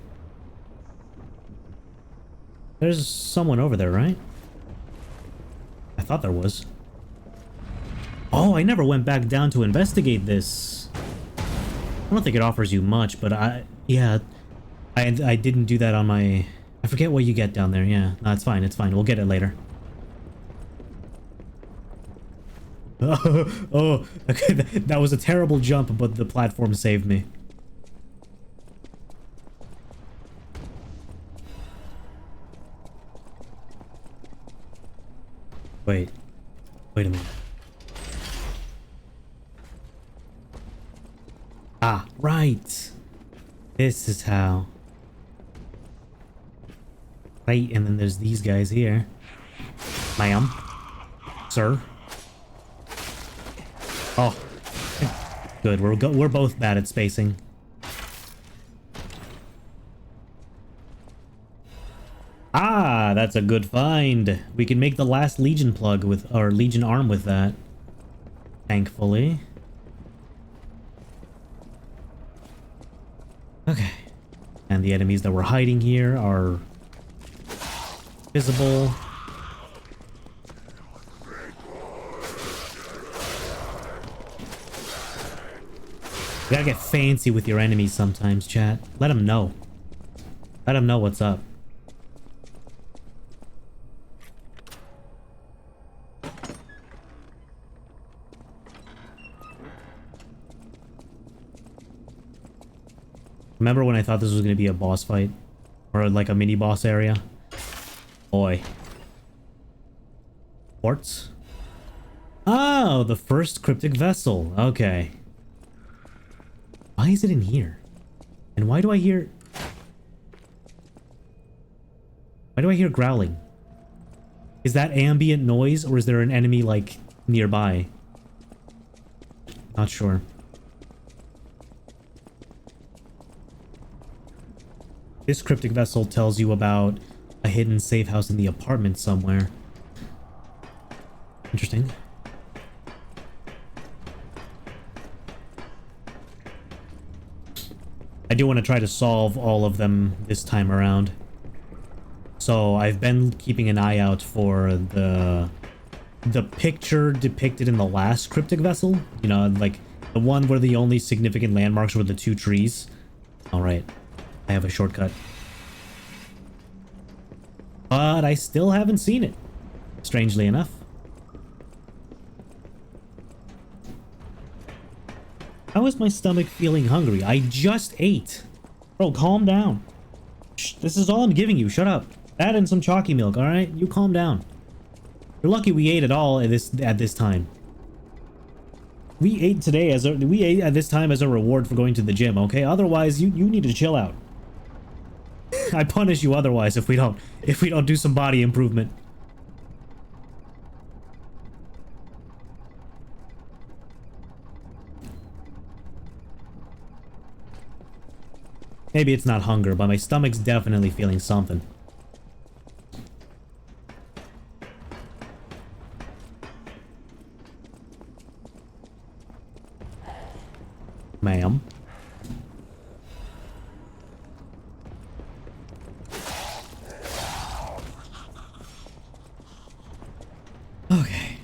There's someone over there, right? I thought there was. Oh, I never went back down to investigate this. I don't think it offers you much, but yeah, I didn't do that on my... I forget what you get down there. Yeah, no, it's fine. It's fine. We'll get it later. Oh, okay, that was a terrible jump, but the platform saved me. Wait a minute. Ah, right. This is how. Right, and then there's these guys here. Ma'am. Sir. Oh. Good, we're both bad at spacing. Ah, that's a good find. We can make the last Legion plug with, or Legion arm with that. Thankfully. Okay. And the enemies that we're hiding here are visible. You gotta get fancy with your enemies sometimes, chat. Let them know. Let them know what's up. Remember when I thought this was going to be a boss fight? Or like a mini boss area? Boy. Quartz? Oh, the first cryptic vessel. Okay. Why is it in here? And why do I hear... Why do I hear growling? Is that ambient noise, or is there an enemy, like, nearby? Not sure. This cryptic vessel tells you about a hidden safe house in the apartment somewhere. Interesting. I do want to try to solve all of them this time around. So I've been keeping an eye out for the picture depicted in the last cryptic vessel. You know, like the one where the only significant landmarks were the 2 trees. All right, I have a shortcut. But I still haven't seen it, strangely enough. How is my stomach feeling hungry? I just ate. Bro, calm down. Shh, this is all I'm giving you. Shut up. That and some chalky milk, alright? You calm down. You're lucky we ate at all at this time. We ate at this time as a reward for going to the gym, okay? Otherwise, you need to chill out. I punish you otherwise if we don't do some body improvement. Maybe it's not hunger, but my stomach's definitely feeling something. Ma'am. Okay.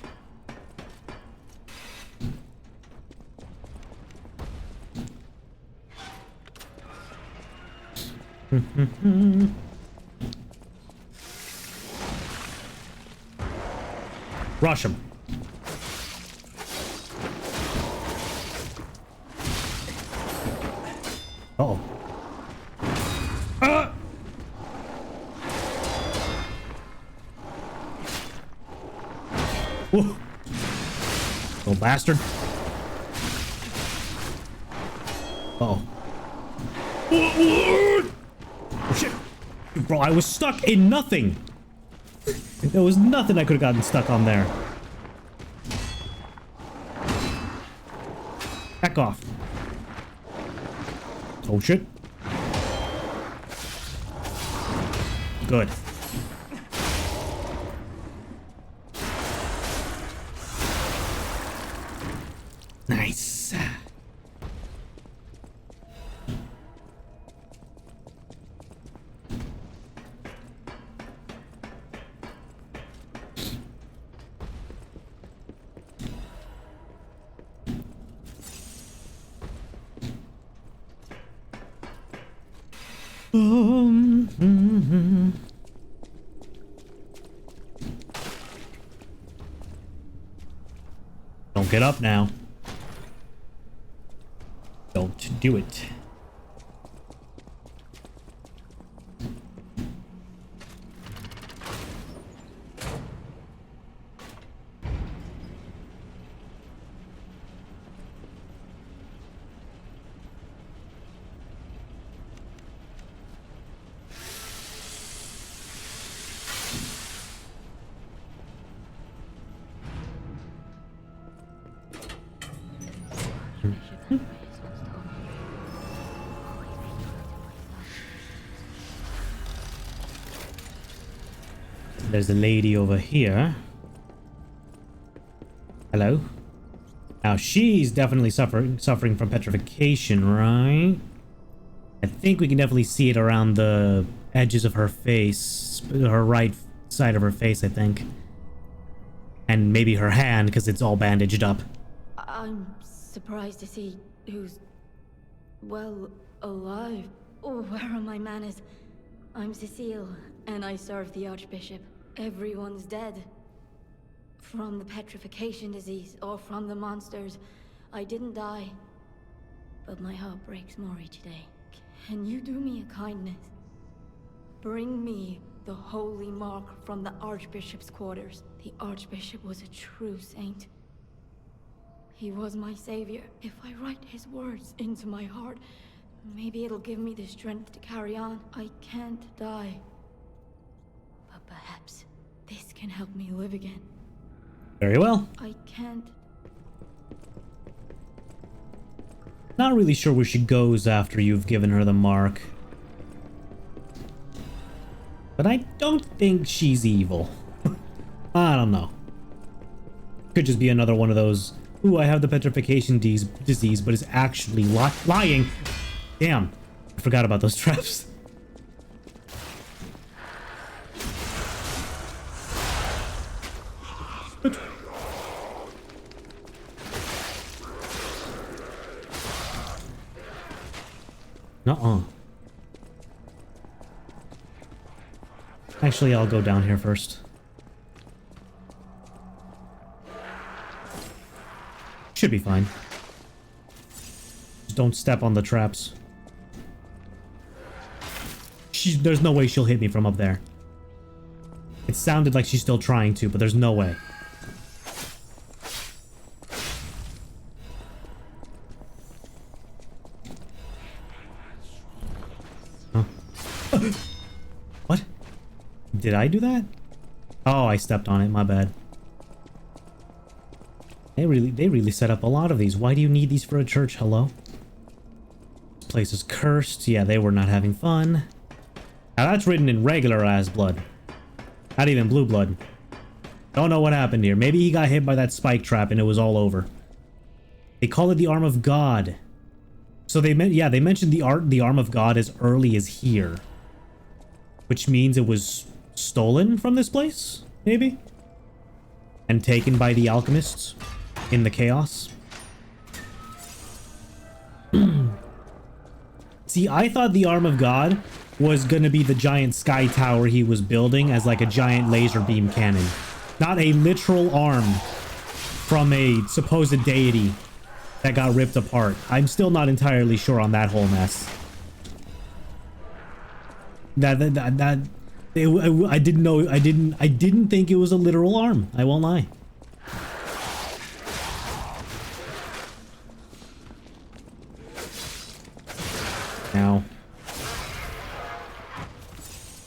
Rush him. Uh-oh. Whoa. Little bastard. Uh-oh. Oh, shit. Bro, I was stuck in nothing. There was nothing I could have gotten stuck on there. Back off. Oh, shit. Good. Nice. Don't get up now. Don't do it. There's a lady over here. Hello. Now she's definitely suffering from petrification, right? I think we can definitely see it around the edges of her face, her right side of her face, I think. And maybe her hand, because it's all bandaged up. I'm surprised to see who's, well, alive. Oh, where are my manners? I'm Cecile, and I serve the Archbishop. Everyone's dead. From the petrification disease, or from the monsters. I didn't die. But my heart breaks Mori today. Can you do me a kindness? Bring me the holy mark from the Archbishop's quarters. The Archbishop was a true saint. He was my savior. If I write his words into my heart, maybe it'll give me the strength to carry on. I can't die. can help me live again. Very well. I can't. Not really sure where she goes after you've given her the mark. But I don't think she's evil. I don't know. Could just be another one of those, ooh, I have the petrification disease, but it's actually lying. Damn. I forgot about those traps. Nuh-uh. Actually, I'll go down here first. Should be fine. Just don't step on the traps. There's no way she'll hit me from up there. It sounded like she's still trying to, but there's no way. Huh? What? Did I do that? Oh, I stepped on it. My bad. They really set up a lot of these. Why do you need these for a church? Hello? This place is cursed. Yeah, they were not having fun. Now that's written in regular ass blood. Not even blue blood. Don't know what happened here. Maybe he got hit by that spike trap and it was all over. They call it the Arm of God. So they mentioned the Arm of God as early as here. Which means it was stolen from this place? Maybe? And taken by the alchemists in the chaos. See, I thought the Arm of God was gonna be the giant sky tower he was building as like a giant laser beam cannon. Not a literal arm from a supposed deity that got ripped apart. I'm still not entirely sure on that whole mess. I didn't know. I didn't think it was a literal arm. I won't lie. Now,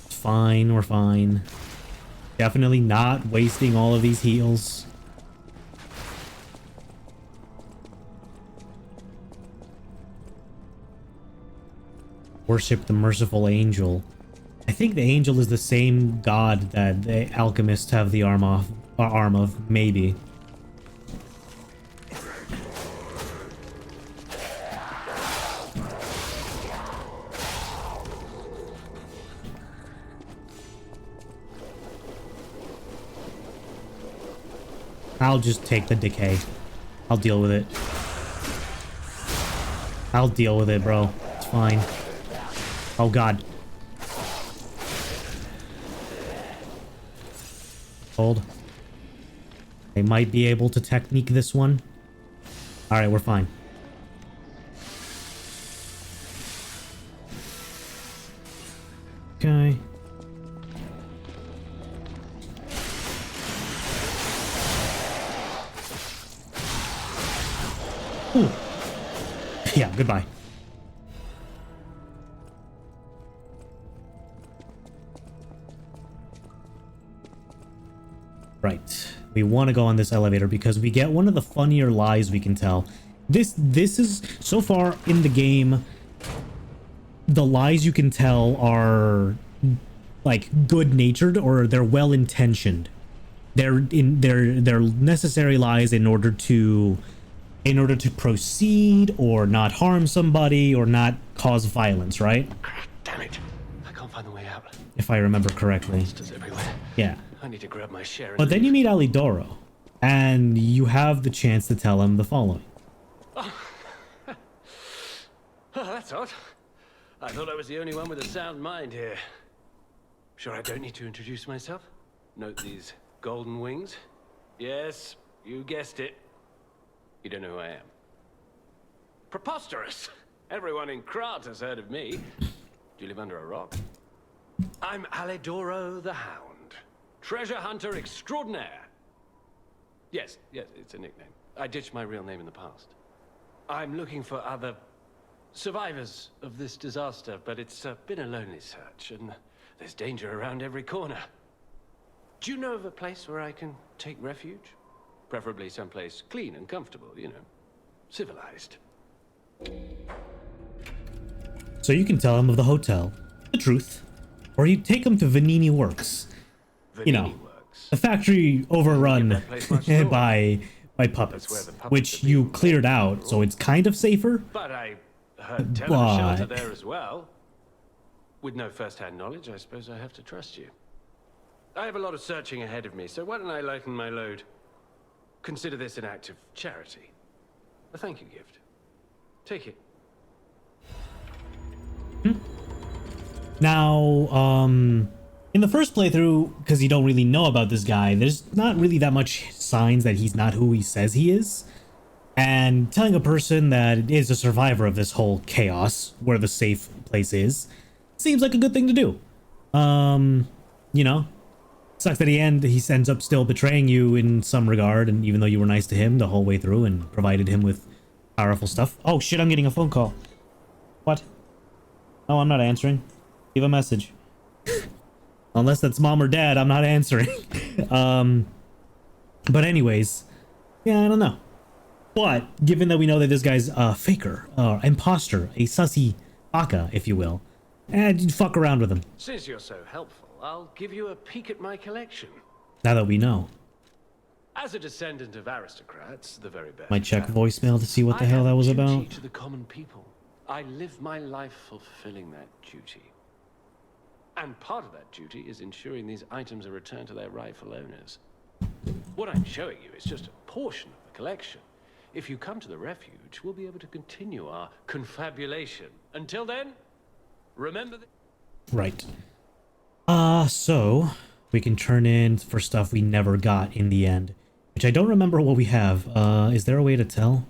fine. We're fine. Definitely not wasting all of these heals. Worship the merciful angel. I think the angel is the same god that the alchemists have the arm of, maybe. I'll just take the decay. I'll deal with it. I'll deal with it, bro. It's fine. Oh god. Hold. They might be able to technique this one. Alright, we're fine. Okay. Ooh. Yeah, goodbye. Right. We want to go on this elevator because we get one of the funnier lies we can tell. This is, so far in the game, the lies you can tell are like good-natured or they're well-intentioned. They're necessary lies in order to proceed or not harm somebody or not cause violence, right? Damn it. I can't find the way out. If I remember correctly. Monsters everywhere. Yeah. I need to grab my share. But then you meet Alidoro, and you have the chance to tell him the following. Oh, that's odd. I thought I was the only one with a sound mind here. Sure I don't need to introduce myself? Note these golden wings? Yes, you guessed it. You don't know who I am. Preposterous! Everyone in Krat has heard of me. Do you live under a rock? I'm Alidoro the Hound. Treasure hunter extraordinaire. Yes, it's a nickname. I ditched my real name in the past. I'm looking for other survivors of this disaster, but it's been a lonely search, and there's danger around every corner. Do you know of a place where I can take refuge? Preferably someplace clean and comfortable, you know, civilized. So you can tell him of the hotel, the truth, or you take him to Vanini Works. You know, Vanini Works. a factory overrun Give that place much thought. by That's where puppets, the puppets which are you being cleared made, out, after so all. it's kind of safer. But I heard tell of a shelter But- there as well. With no first-hand knowledge, I suppose I have to trust you. I have a lot of searching ahead of me, so why don't I lighten my load? Consider this an act of charity. A thank you gift. Take it. Now, in the first playthrough, because you don't really know about this guy, there's not really that much signs that he's not who he says he is. And telling a person that is a survivor of this whole chaos, where the safe place is, seems like a good thing to do. You know, sucks that the end he ends up still betraying you in some regard, and even though you were nice to him the whole way through and provided him with powerful stuff. Oh shit, I'm getting a phone call. What? Oh, I'm not answering. Leave a message. Unless that's mom or dad, I'm not answering. But anyways, yeah, I don't know. But given that we know that this guy's a faker, imposter, a sussy baka, if you will, and fuck around with him. Since you're so helpful, I'll give you a peek at my collection. Now that we know, As a descendant of aristocrats, the very best. might check families, voicemail to see what the I hell have that was duty about. to the common people. I live my life fulfilling that duty. And part of that duty is ensuring these items are returned to their rightful owners. What I'm showing you is just a portion of the collection. If you come to the refuge, we'll be able to continue our confabulation. Until then, remember that. Right. So we can turn in for stuff we never got in the end, which I don't remember what we have. Is there a way to tell?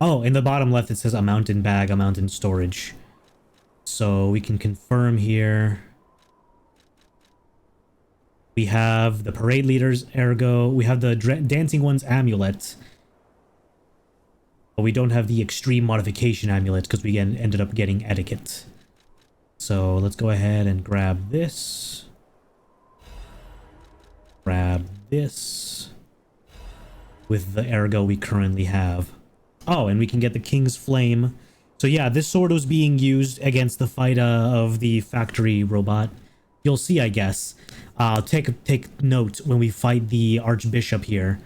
Oh, in the bottom left it says amount in bag, amount in storage. So we can confirm here. We have the parade leader's ergo. We have the dancing one's amulet. But we don't have the extreme modification amulet because we ended up getting etiquette. So let's go ahead and grab this. Grab this. With the ergo we currently have. Oh, and we can get the King's Flame. So yeah, this sword was being used against the fight of the factory robot. You'll see, I guess. Take note when we fight the Archbishop here.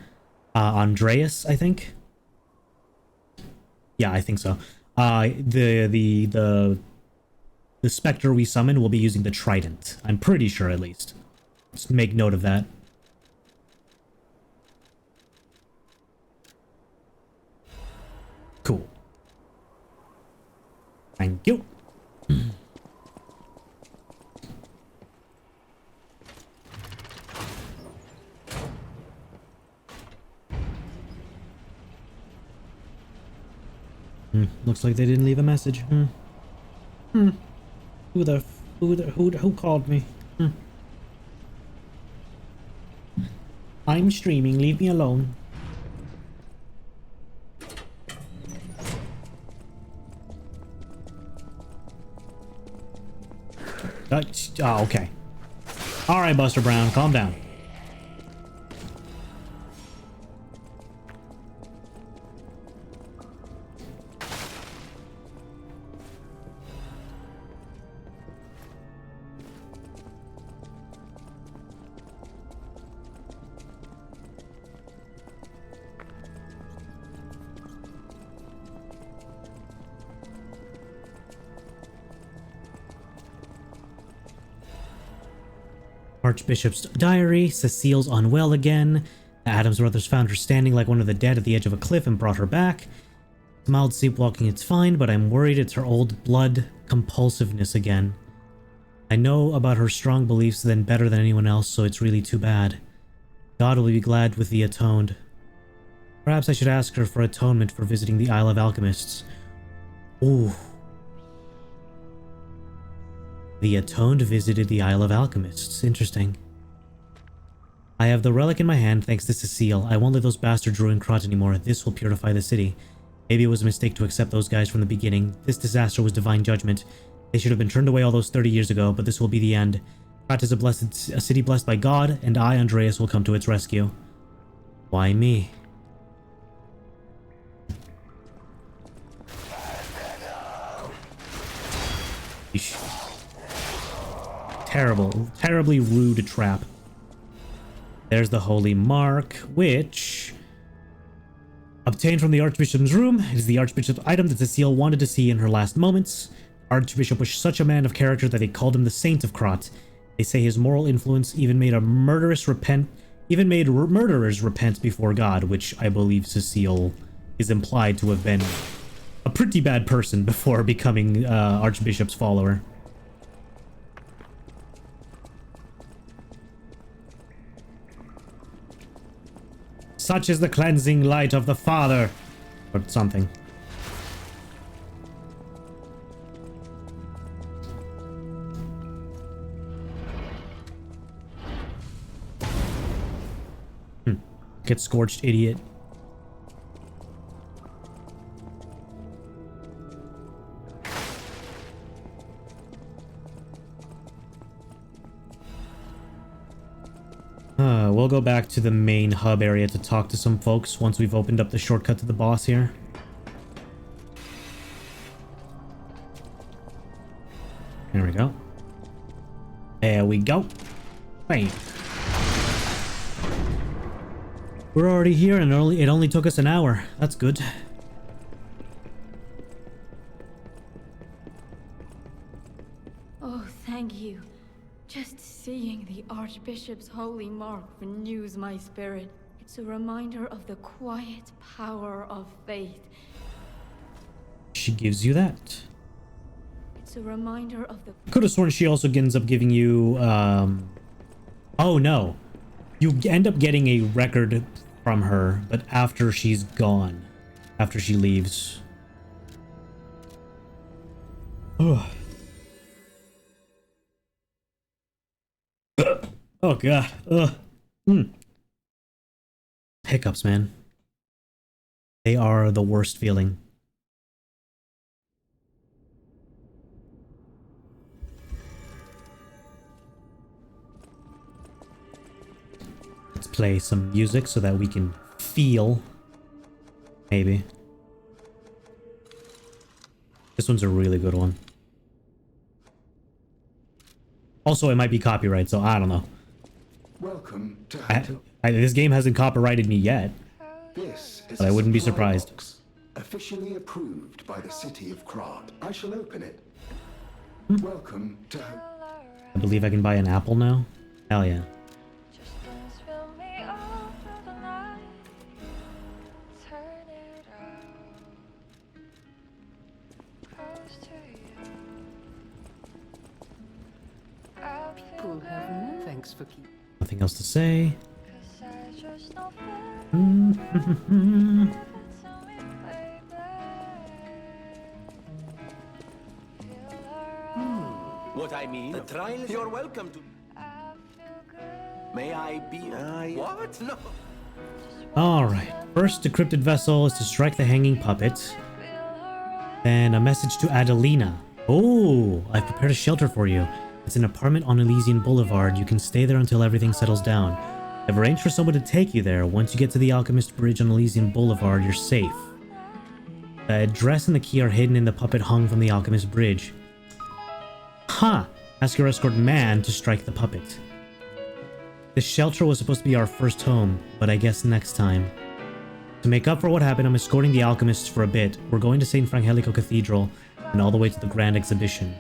Andreas, I think. Yeah, I think so. The Spectre we summon will be using the Trident. I'm pretty sure, at least. Just make note of that. Cool. Thank you. Looks like they didn't leave a message. Who called me? I'm streaming, leave me alone. Oh, okay. Alright, Buster Brown, calm down. Archbishop's diary. Cecile's unwell again. The Adams brothers found her standing like one of the dead at the edge of a cliff and brought her back. Mild sleepwalking, it's fine, but I'm worried it's her old blood compulsiveness again. I know about her strong beliefs then better than anyone else, so it's really too bad. God will be glad with the atoned. Perhaps I should ask her for atonement for visiting the Isle of Alchemists. Ooh. The atoned visited the Isle of Alchemists. Interesting. I have the relic in my hand thanks to Cecile. I won't let those bastards ruin Krat anymore. This will purify the city. Maybe it was a mistake to accept those guys from the beginning. This disaster was divine judgment. They should have been turned away all those 30 years ago, but this will be the end. Krat is a city blessed by God, and I, Andreas, will come to its rescue. Why me? Eesh. Terribly rude trap. There's the Holy Mark, which... obtained from the Archbishop's room. It is the Archbishop's item that Cecile wanted to see in her last moments. Archbishop was such a man of character that they called him the Saint of Krat. They say his moral influence even made murderers repent before God, which I believe Cecile is implied to have been a pretty bad person before becoming Archbishop's follower. Such is the cleansing light of the Father, or something. Get scorched, idiot. We'll go back to the main hub area to talk to some folks once we've opened up the shortcut to the boss here. There we go. There we go. Bam. We're already here and it only took us an hour. That's good. Oh, thank you. Just seeing the Archbishop's holy mark renews my spirit. It's a reminder of the quiet power of faith. She gives you that. It's a reminder of the... Could have sworn she also ends up giving you, oh no. You end up getting a record from her, but after she's gone. After she leaves. Ugh. Oh god. Ugh. Hiccups, man. They are the worst feeling. Let's play some music so that we can feel. Maybe. This one's a really good one. Also, it might be copyright, so I don't know. Welcome to This game hasn't copyrighted me yet, This is but I wouldn't be a supply surprised. box, officially approved by the city of Krat. I shall open it. Welcome to I believe I can buy an apple now. Hell yeah. Thanks for keeping. Nothing else to say. What I mean? A trial? You're welcome to. May I be? What? No. Alright. First decrypted vessel is to strike the hanging puppet. Then a message to Adelina. Oh, I've prepared a shelter for you. It's an apartment on Elysian Boulevard. You can stay there until everything settles down. I've arranged for someone to take you there. Once you get to the Alchemist Bridge on Elysian Boulevard, you're safe. The address and the key are hidden in the puppet hung from the Alchemist Bridge. Ha! Ask your escort man to strike the puppet. This shelter was supposed to be our first home, but I guess next time. To make up for what happened, I'm escorting the alchemists for a bit. We're going to St. Frangelico Cathedral and all the way to the Grand Exhibition.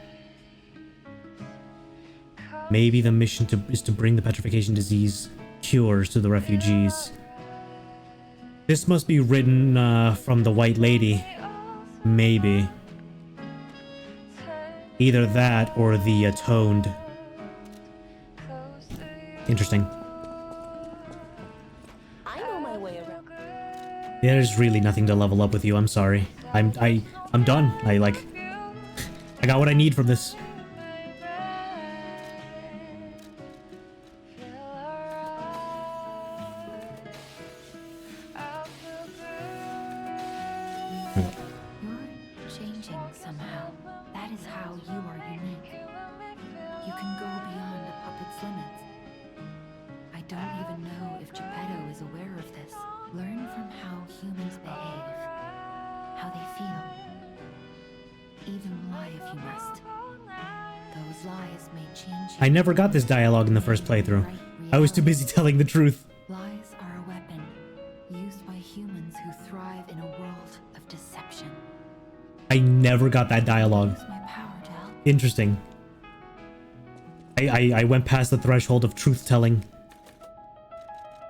Maybe the mission is to bring the petrification disease cures to the refugees. This must be written from the White Lady. Maybe. Either that or the Atoned. Interesting. I know my way around. There's really nothing to level up with you. I'm sorry. I'm done. I got what I need from this. You're changing somehow. That is how you are unique. You can go beyond a puppet don't even know if Geppetto is aware of this. Learn from how humans behave, how they feel. Even lie if you must. Those lies may change you. I never got this dialogue in the first playthrough. I was too busy telling the truth. Lies are a weapon used by humans who thrive in a world of deception. I never got that dialogue. Use my power to help. Interesting. I went past the threshold of truth-telling.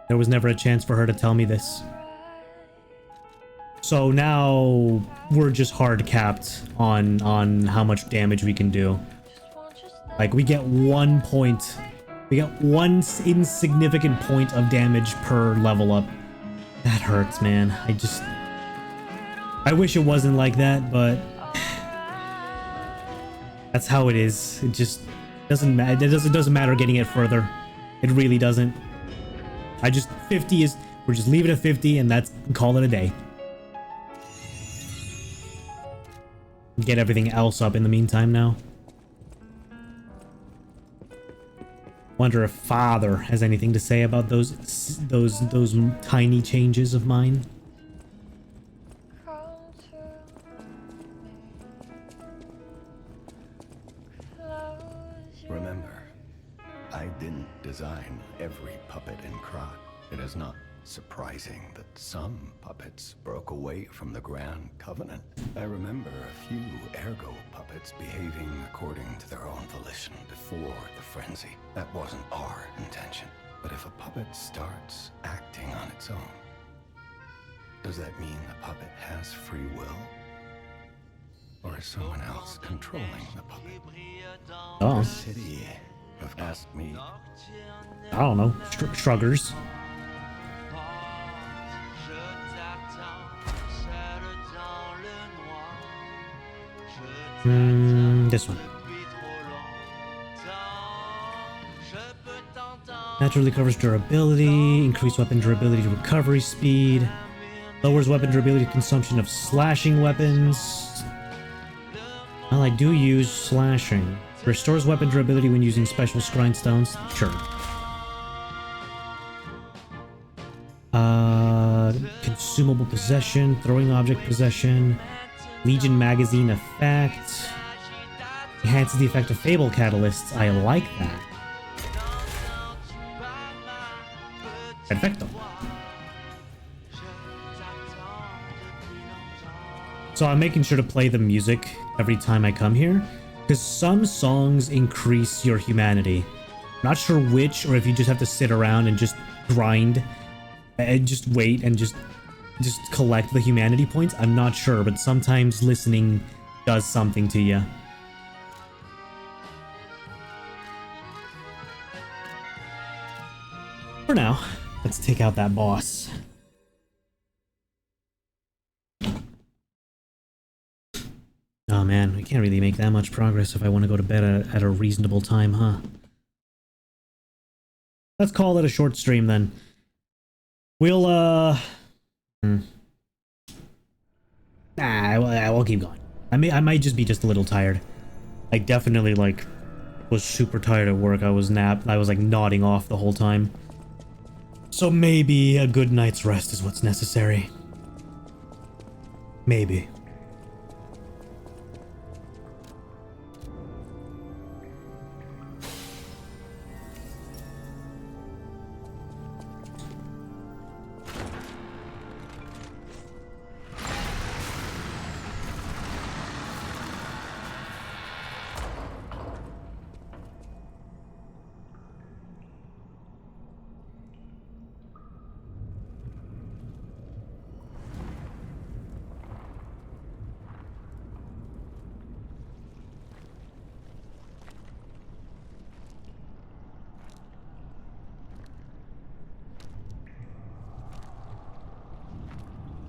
There was never a chance for her to tell me this. So now we're just hard capped on how much damage we can do. Like we get 1 point. We get 1 insignificant point of damage per level up. That hurts, man. I wish it wasn't like that, but that's how it is. It just doesn't matter. It doesn't matter getting it further. It really doesn't. 50 is, we're just leave it at 50 and that's, call it a day. Get everything else up in the meantime now. Wonder if Father has anything to say about those tiny changes of mine. Remember, I didn't design every puppet in Krat. It is not surprising that some puppets broke away from the Grand Covenant. I remember a few Ergo puppets behaving according to their own volition before the frenzy. That wasn't our intention. But if a puppet starts acting on its own, does that mean the puppet has free will? Or is someone else controlling the puppet? Oh. The city have asked me. I don't know. Shruggers. This one. Naturally covers durability, increased weapon durability to recovery speed, lowers weapon durability consumption of slashing weapons. Well, I do use slashing. Restores weapon durability when using special grindstones. Sure. Consumable possession, throwing object possession, Legion magazine effect. Enhances the effect of Fable catalysts. I like that. Perfecto. So I'm making sure to play the music every time I come here, because some songs increase your humanity. Not sure which, or if you just have to sit around and just grind and just wait and just collect the humanity points. I'm not sure, but sometimes listening does something to you. For now, let's take out that boss. Oh man, I can't really make that much progress if I want to go to bed at a reasonable time, huh? Let's call it a short stream then. We'll, we'll keep going. I might just be a little tired. I definitely, like, was super tired at work. I was like, nodding off the whole time. So maybe a good night's rest is what's necessary. Maybe.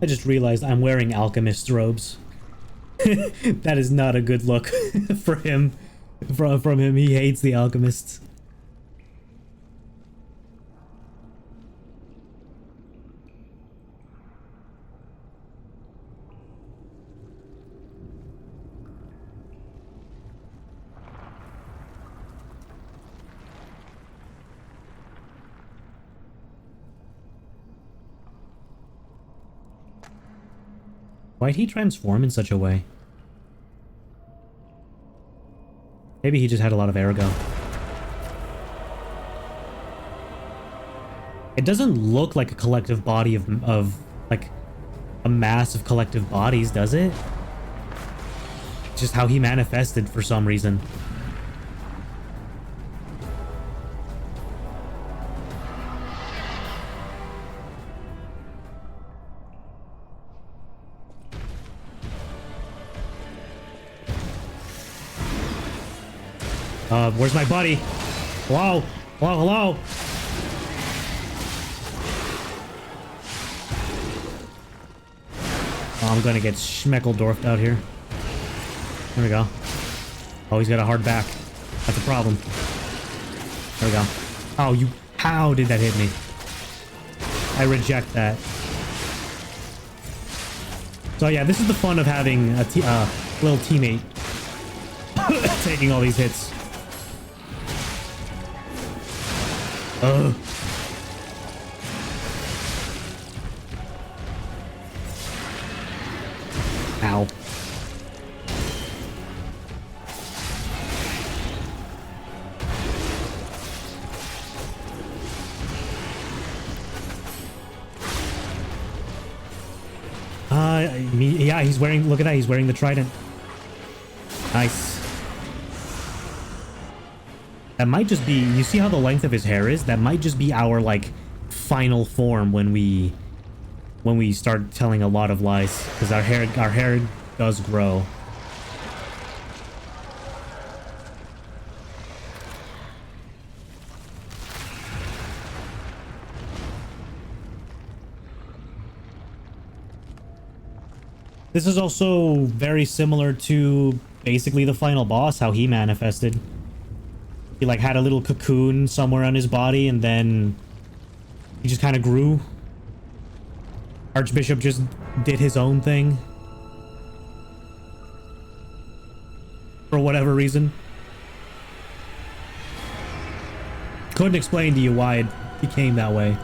I just realized I'm wearing alchemist robes. That is not a good look for him. From him, he hates the alchemists. Why'd he transform in such a way? Maybe he just had a lot of ergo. It doesn't look like a collective body of like a mass of collective bodies, does it? It's just how he manifested for some reason. Where's my buddy? Hello? Hello, hello? Oh, I'm gonna get Schmeckledorfed out here. There we go. Oh, he's got a hard back. That's a problem. There we go. Oh, you... How did that hit me? I reject that. So yeah, this is the fun of having a little teammate taking all these hits. Ugh. Ow. Yeah, he's wearing, look at that, he's wearing the trident. Nice. That might just be, you see how the length of his hair is? That might just be our, like, final form when we start telling a lot of lies. Because our hair does grow. This is also very similar to basically the final boss, how he manifested. He like had a little cocoon somewhere on his body and then he just kind of grew. Archbishop just did his own thing. For whatever reason. Couldn't explain to you why it became that way.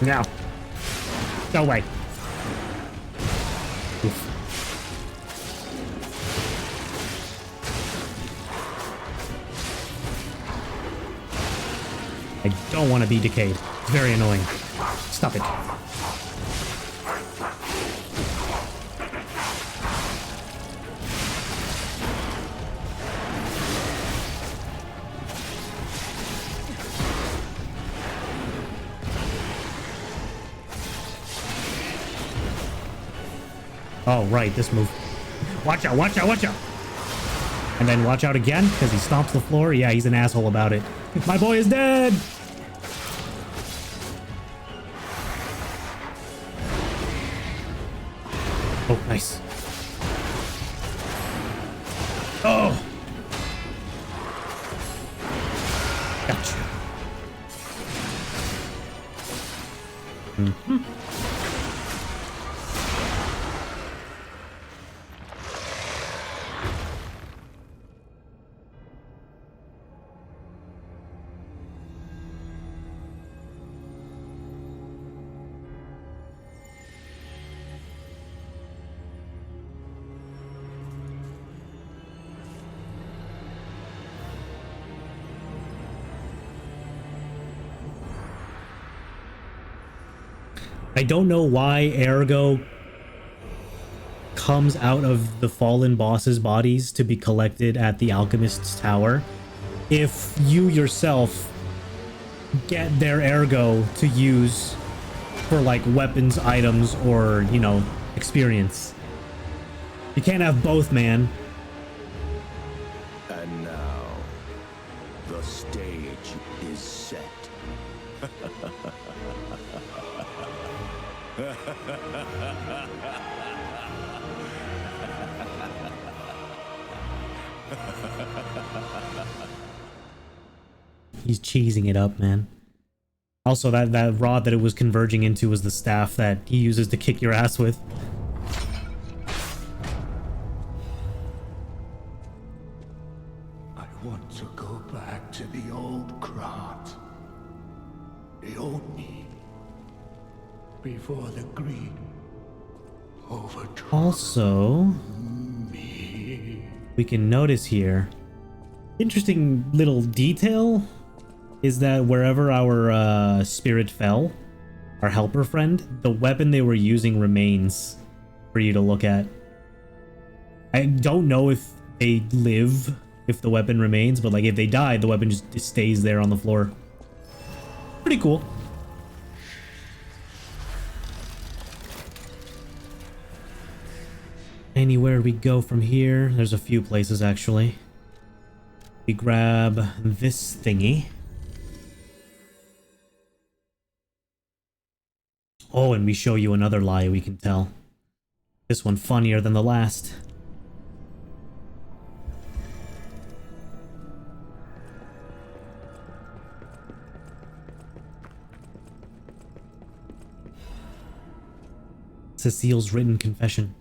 No. Go away. Oof. I don't want to be decayed. It's very annoying. Stop it. Oh, right, this move. Watch out, watch out, watch out! And then watch out again, because he stomps the floor. Yeah, he's an asshole about it. My boy is dead! Oh, nice. Oh! Gotcha. Mm-hmm. I don't know why Ergo comes out of the fallen boss's bodies to be collected at the Alchemist's Tower if you yourself get their Ergo to use for like weapons, items, or, you know, experience. You can't have both, man. And now, the stage is set. He's cheesing it up, man. Also, that rod that it was converging into was the staff that he uses to kick your ass with. I want to go back to the old Krat. The old me. Before the greed overtook Also, me. we can notice here, interesting little detail is that wherever our spirit fell, our helper friend, the weapon they were using remains for you to look at. I don't know if they live if the weapon remains, but like if they die, the weapon just stays there on the floor. Pretty cool. Anywhere we go from here, there's a few places actually. We grab this thingy. Oh, and we show you another lie we can tell. This one funnier than the last. Cecile's written confession.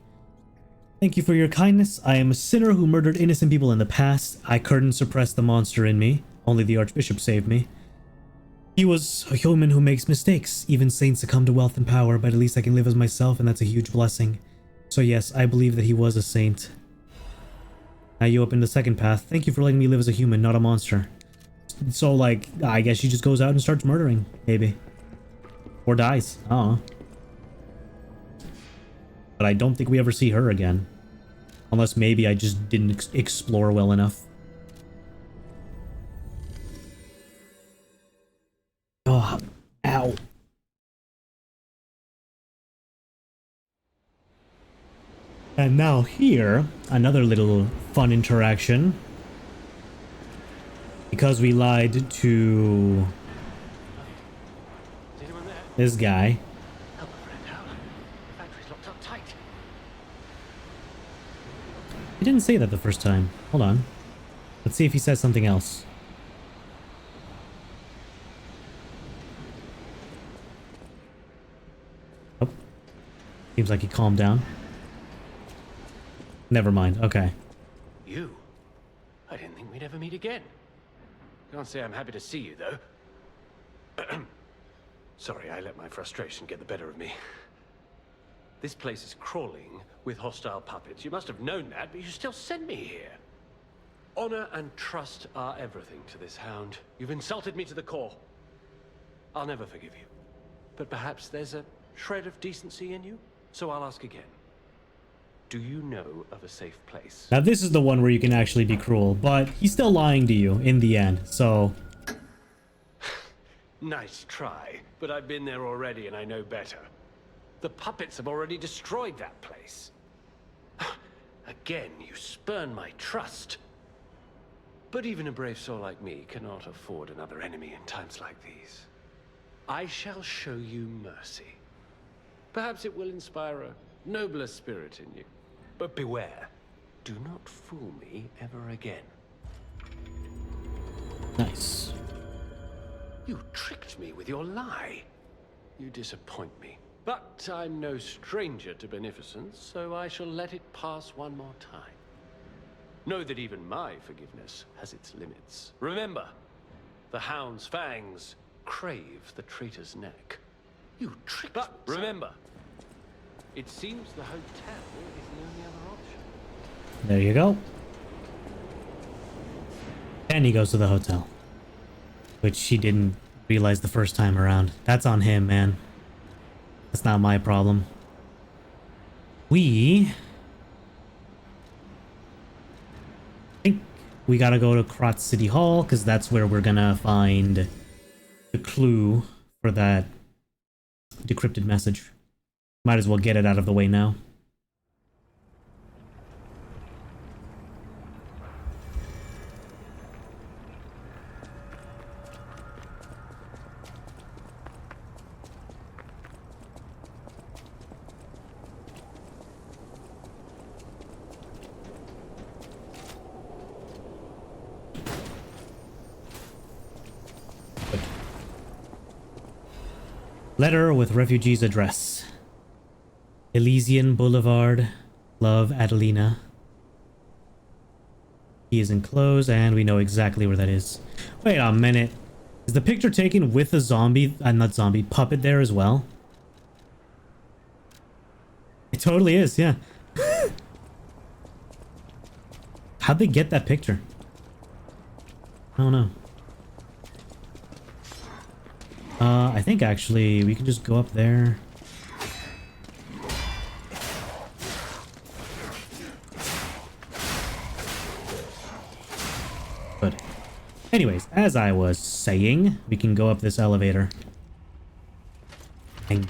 Thank you for your kindness. I am a sinner who murdered innocent people in the past. I couldn't suppress the monster in me. Only the Archbishop saved me. He was a human who makes mistakes. Even saints succumb to wealth and power, but at least I can live as myself, and that's a huge blessing. So yes, I believe that he was a saint. Now you opened the second path. Thank you for letting me live as a human, not a monster. So, like, I guess she just goes out and starts murdering, maybe. Or dies. I don't know. But I don't think we ever see her again. Unless maybe I just didn't explore well enough. Oh, ow. And now here, another little fun interaction. Because we lied to this guy. He didn't say that the first time. Hold on. Let's see if he says something else. Oh. Seems like he calmed down. Never mind. Okay. You? I didn't think we'd ever meet again. Can't say I'm happy to see you, though. Sorry, I let my frustration get the better of me. This place is crawling with hostile puppets. You must have known that, but you still sent me here. Honor and trust are everything to this hound. You've insulted me to the core. I'll never forgive you. But perhaps there's a shred of decency in you, so I'll ask again. Do you know of a safe place? Now this is the one where you can actually be cruel, but he's still lying to you in the end, so... Nice try, but I've been there already and I know better. The puppets have already destroyed that place. Again, you spurn my trust. But even a brave soul like me cannot afford another enemy in times like these. I shall show you mercy. Perhaps it will inspire a nobler spirit in you. But beware, do not fool me ever again. Nice. You tricked me with your lie. You disappoint me. But I'm no stranger to beneficence, so I shall let it pass one more time. Know that even my forgiveness has its limits. Remember, the hound's fangs crave the traitor's neck. You tricked me. But remember, it seems the hotel is the only other option. There you go. And he goes to the hotel. Which he didn't realize the first time around. That's on him, man. That's not my problem. I think we gotta go to Krat City Hall, because that's where we're gonna find the clue for that decrypted message. Might as well get it out of the way now. Letter with refugee's address. Elysian Boulevard. Love, Adelina. He is enclosed, and we know exactly where that is. Wait a minute. Is the picture taken with a zombie, not zombie, puppet there as well? It totally is, yeah. How'd they get that picture? I don't know. I think actually we can just go up there. Good. Anyways, as I was saying, we can go up this elevator and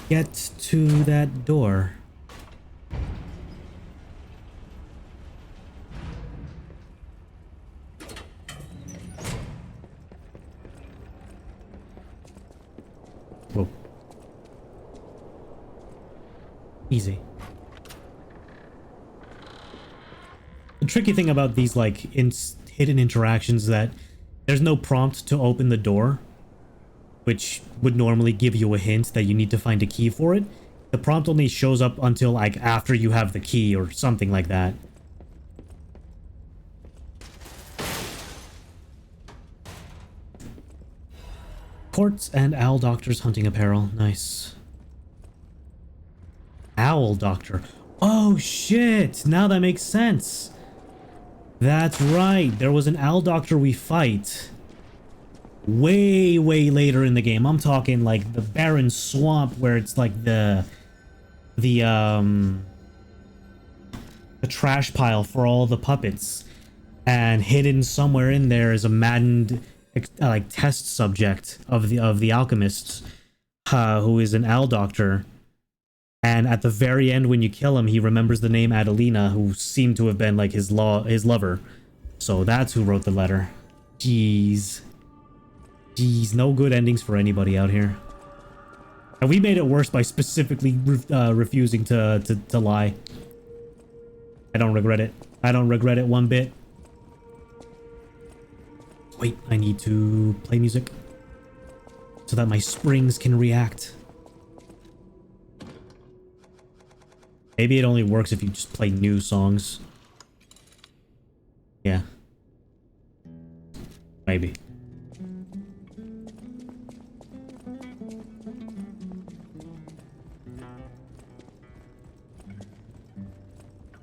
get to that door. Whoa. Easy. The tricky thing about these, like, hidden interactions is that there's no prompt to open the door, which would normally give you a hint that you need to find a key for it. The prompt only shows up until, like, after you have the key or something like that. Quartz and Owl Doctor's hunting apparel. Nice. Owl Doctor. Oh, shit! Now that makes sense. That's right. There was an Owl Doctor we fight way later in the game. I'm talking like the barren swamp where it's like the trash pile for all the puppets, and hidden somewhere in there is a maddened like test subject of the alchemists, who is an Owl Doctor. And at the very end, when you kill him, he remembers the name Adelina, who seemed to have been like his lover. So that's who wrote the letter. Jeez, no good endings for anybody out here. And we made it worse by specifically refusing to lie. I don't regret it. I don't regret it one bit. Wait, I need to play music so that my springs can react. Maybe it only works if you just play new songs. Yeah. Maybe.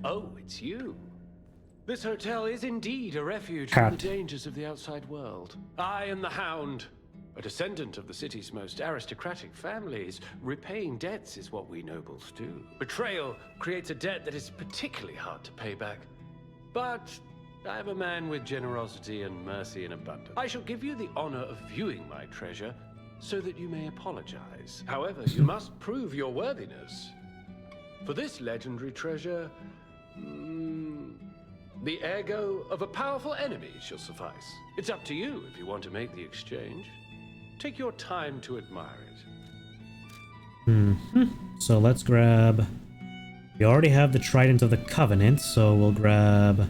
Oh, it's you. This hotel is indeed a refuge Cat. from the dangers of the outside world. I am the Hound, a descendant of the city's most aristocratic families. Repaying debts is what we nobles do. Betrayal creates a debt that is particularly hard to pay back. But I am a man with generosity and mercy in abundance. I shall give you the honor of viewing my treasure so that you may apologize. However, you must prove your worthiness. For this legendary treasure, the ergo of a powerful enemy shall suffice. It's up to you if you want to make the exchange. Take your time to admire it. So let's grab... We already have the Trident of the Covenant, so we'll grab...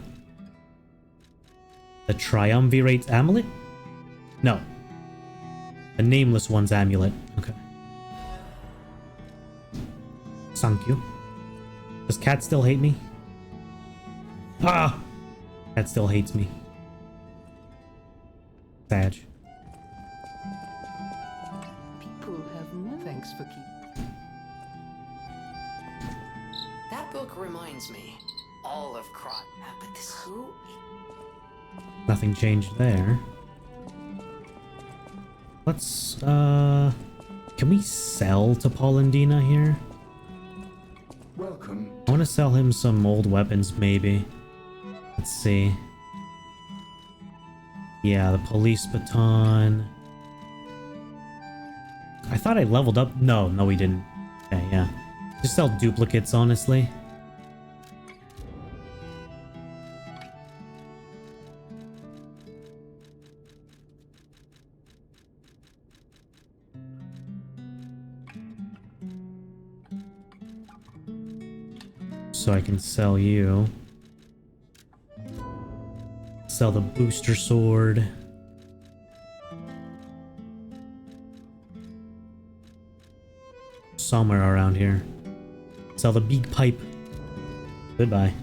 the Triumvirate Amulet? No. The Nameless One's Amulet. Okay. Thank you. Does Cat still hate me? Ah! Cat still hates me. Sad. People have no thanks for keep. That book reminds me. All of Krat. But this who? Nothing changed there. Let's, can we sell to Paul and Dina here? Welcome. I want to sell him some old weapons, maybe. Let's see. Yeah, the police baton. I thought I leveled up. No, we didn't. Okay, yeah. Just sell duplicates, honestly. So I can sell you. Sell the booster sword. somewhere around here. Sell the big pipe. Goodbye.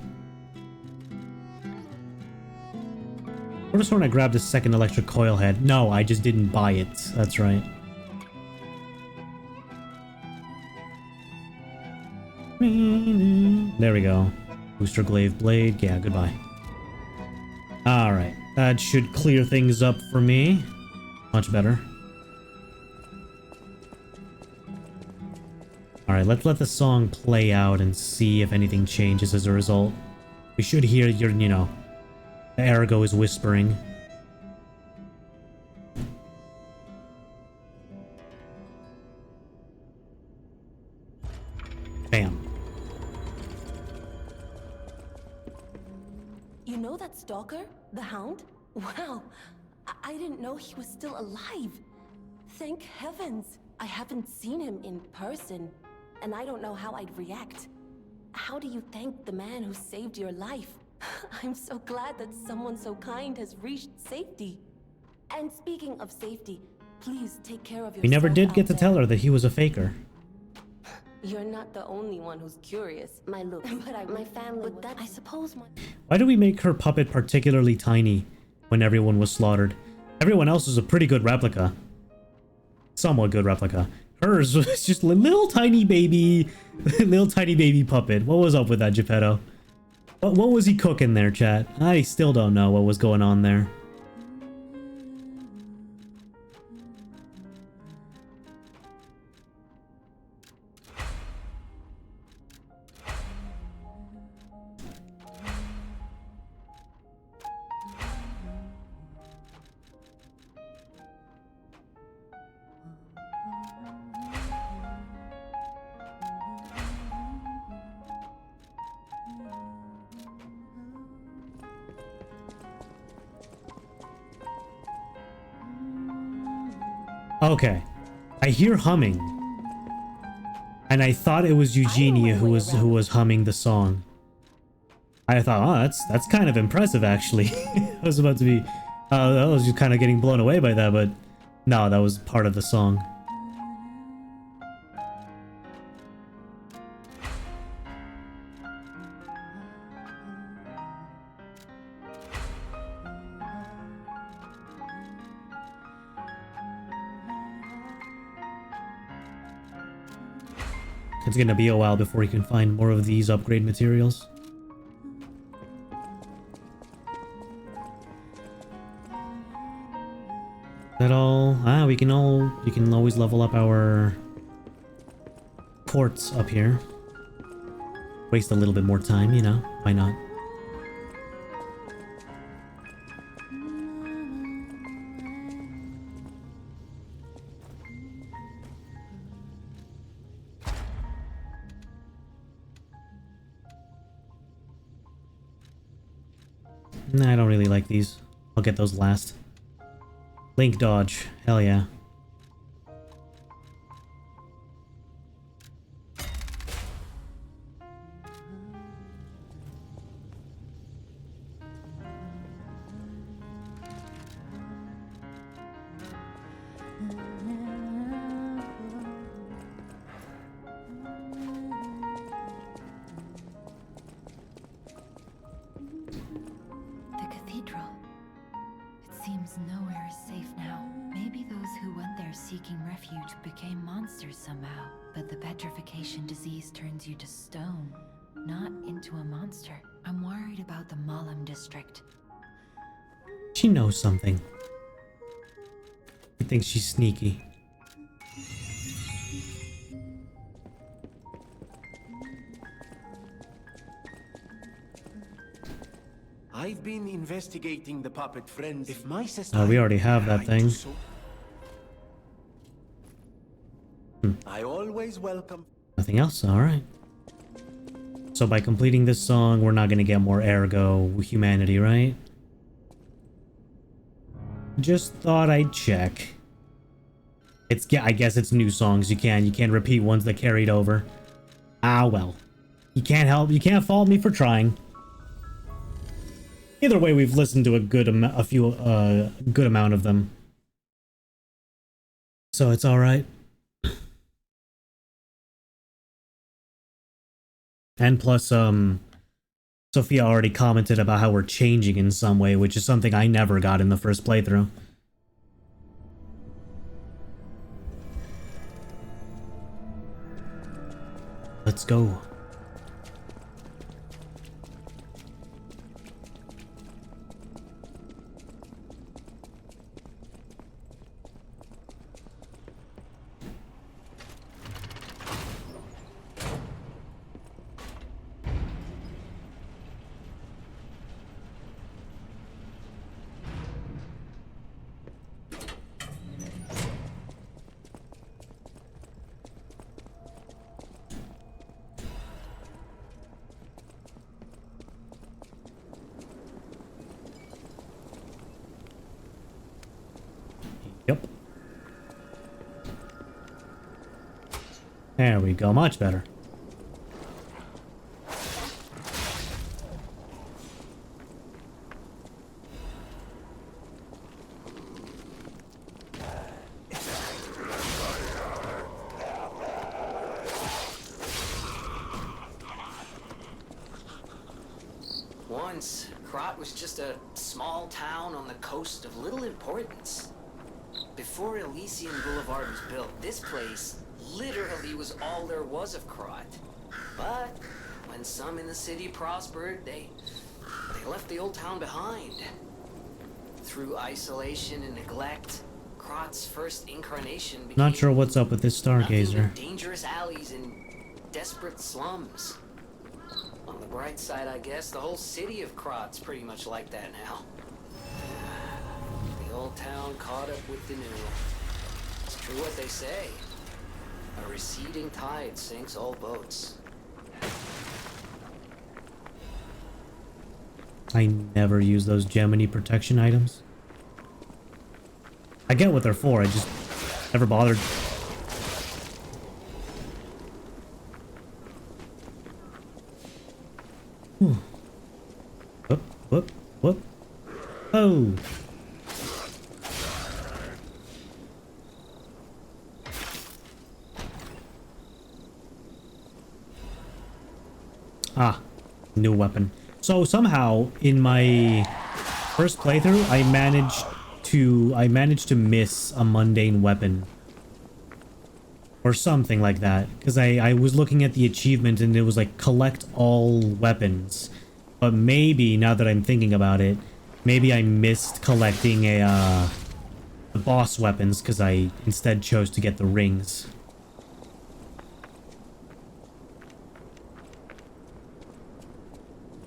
I could have sworn I grabbed a second electric coil head. No, I just didn't buy it. That's right. There we go. Booster glaive blade. Yeah, goodbye. Alright. That should clear things up for me. Much better. Alright, let's let the song play out and see if anything changes as a result. We should hear your, you know, Ergo is whispering. Bam. You know that stalker? The Hound? Wow. I didn't know he was still alive. Thank heavens. I haven't seen him in person, and I don't know how I'd react. How do you thank the man who saved your life? I'm so glad that someone so kind has reached safety. And speaking of safety, please take care of yourself. We never did get to tell her that he was a faker. You're not the only one who's curious. My look, but my family. But that, I suppose, my. Why do we make her puppet particularly tiny when everyone was slaughtered? Everyone else was a pretty good replica. Somewhat good replica. Hers was just a little tiny baby puppet. What was up with that, Geppetto? What was he cooking there, chat? I still don't know what was going on there. Okay, I hear humming, and I thought it was Eugenia who was humming the song. I thought, oh, that's kind of impressive, actually. I was about to be, I was just kind of getting blown away by that, but no, that was part of the song. It's gonna be a while before we can find more of these upgrade materials. That all? Ah, we can always level up our ports up here. Waste a little bit more time, you know, why not? Nah, I don't really like these. I'll get those last. Link dodge. Hell yeah. Became monsters somehow, but the petrification disease turns you to stone, not into a monster. I'm worried about the Malam district. She knows something. I think she's sneaky. I've been investigating the puppet friends. If my sister, We already have that thing. I always welcome. Nothing else? Alright. So by completing this song, we're not gonna get more Ergo humanity, right? Just thought I'd check. Yeah, I guess it's new songs. You can't repeat ones that carried over. Ah well. You can't fault me for trying. Either way, we've listened to a good amount of them. So it's alright. And plus, Sophia already commented about how we're changing in some way, which is something I never got in the first playthrough. Let's go. Yep. There we go, much better. Once, Krat was just a small town on the coast of little importance. Before Elysian Boulevard was built, this place literally was all there was of Krat. But when some in the city prospered, they left the old town behind. Through isolation and neglect, Krat's first incarnation became Not sure what's up with this stargazer. dangerous alleys and desperate slums. On the bright side, I guess, the whole city of Krat's pretty much like that now. The old town caught up with the new. It's true what they say. A receding tide sinks all boats. I never use those Gemini protection items. I get what they're for, I just never bothered. Whew. Whoop, whoop, whoop. Oh! Ah, new weapon. So somehow in my first playthrough, I managed to miss a mundane weapon. Or something like that. Because I was looking at the achievement and it was like collect all weapons. But maybe, now that I'm thinking about it, maybe I missed collecting the boss weapons because I instead chose to get the rings.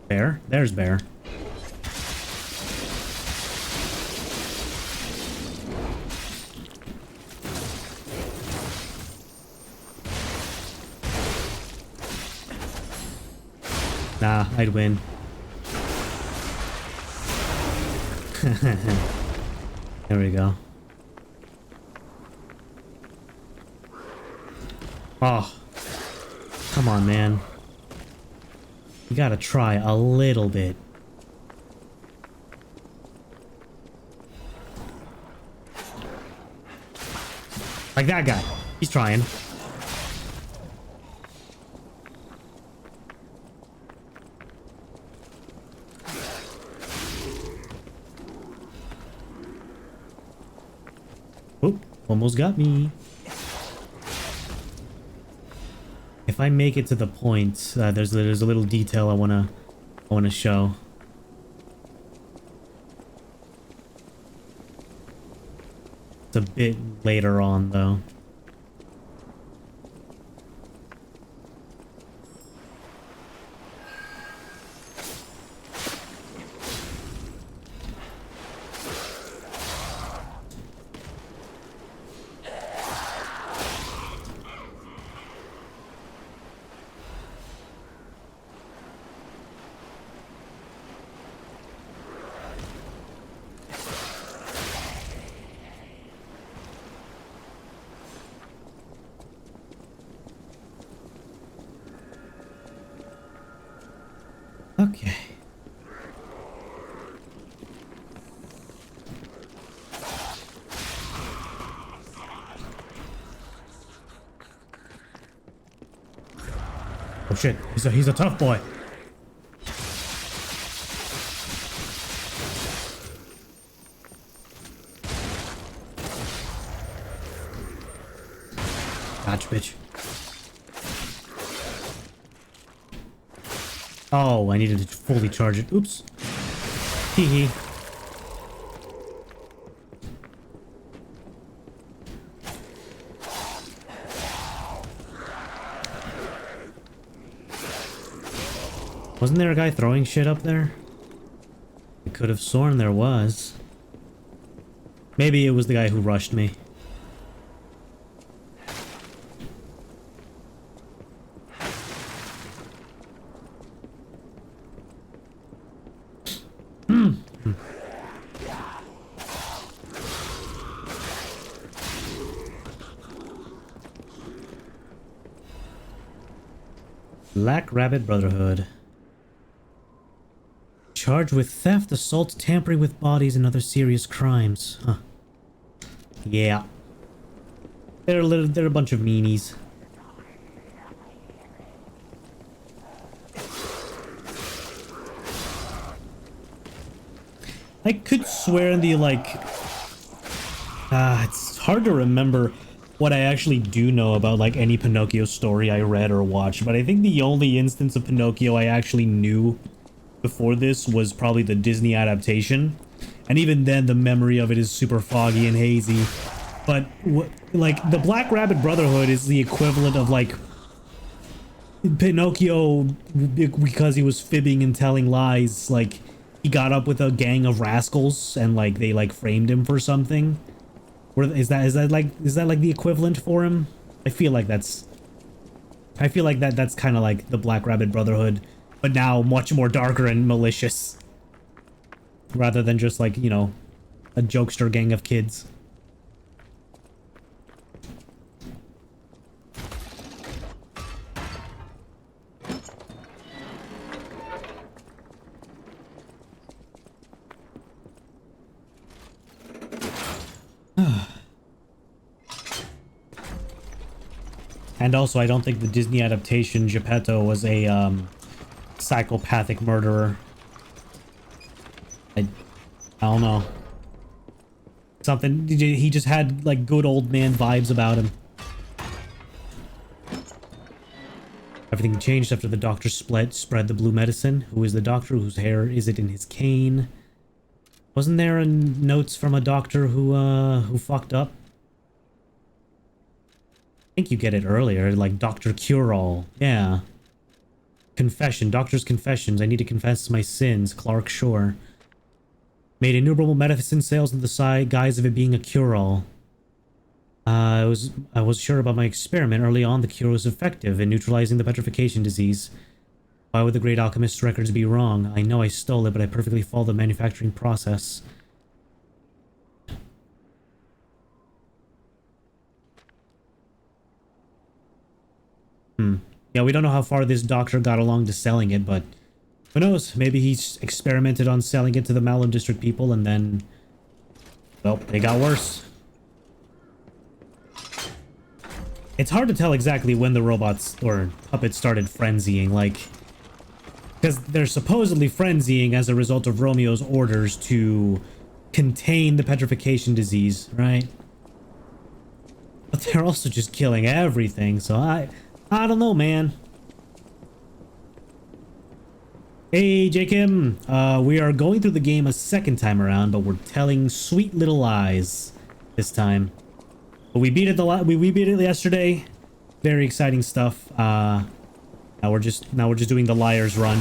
Bear? There's Bear. Nah, I'd win. There we go. Oh. Come on, man. You gotta try a little bit. Like that guy. He's trying. Oop, almost got me. If I make it to the point, there's a little detail I wanna show. It's a bit later on though. Okay. Oh shit, he's a tough boy. Gotcha, bitch. Oh, I needed to fully charge it. Oops. Hee hee. Wasn't there a guy throwing shit up there? I could have sworn there was. Maybe it was the guy who rushed me. Black Rabbit Brotherhood. Charged with theft, assault, tampering with bodies, and other serious crimes. Huh. Yeah. They're a bunch of meanies. I could swear in the, like... it's hard to remember what I actually do know about, like, any Pinocchio story I read or watched, but I think the only instance of Pinocchio I actually knew before this was probably the Disney adaptation, and even then the memory of it is super foggy and hazy. But like the Black Rabbit Brotherhood is the equivalent of like Pinocchio, because he was fibbing and telling lies. Like he got up with a gang of rascals and like they like framed him for something. Or is that like the equivalent for him? I feel like that's kind of like the Black Rabbit Brotherhood, but now much more darker and malicious, rather than just like, you know, a jokester gang of kids. And also, I don't think the Disney adaptation Geppetto was a psychopathic murderer. I don't know. Something, he just had like good old man vibes about him. Everything changed after the doctor spread the blue medicine. Who is the doctor? Whose hair is it in his cane? Wasn't there a notes from a doctor who fucked up? I think you get it earlier, like Dr. Cure-All. Yeah. Confession. Doctor's confessions. I need to confess my sins. Clark Shore. Made innumerable medicine sales in the guise of it being a cure-all. I was sure about my experiment. Early on, the cure was effective in neutralizing the petrification disease. Why would the great alchemist's records be wrong? I know I stole it, but I perfectly followed the manufacturing process. Yeah, we don't know how far this doctor got along to selling it, but who knows? Maybe he's experimented on selling it to the Malum District people and then, well, they got worse. It's hard to tell exactly when the robots or puppets started frenzying, like, because they're supposedly frenzying as a result of Romeo's orders to contain the petrification disease, right? But they're also just killing everything, so I don't know, man. Hey, Jakim. We are going through the game a second time around, but we're telling sweet little lies this time. But we beat it we beat it yesterday. Very exciting stuff. Now we're just doing the liar's run.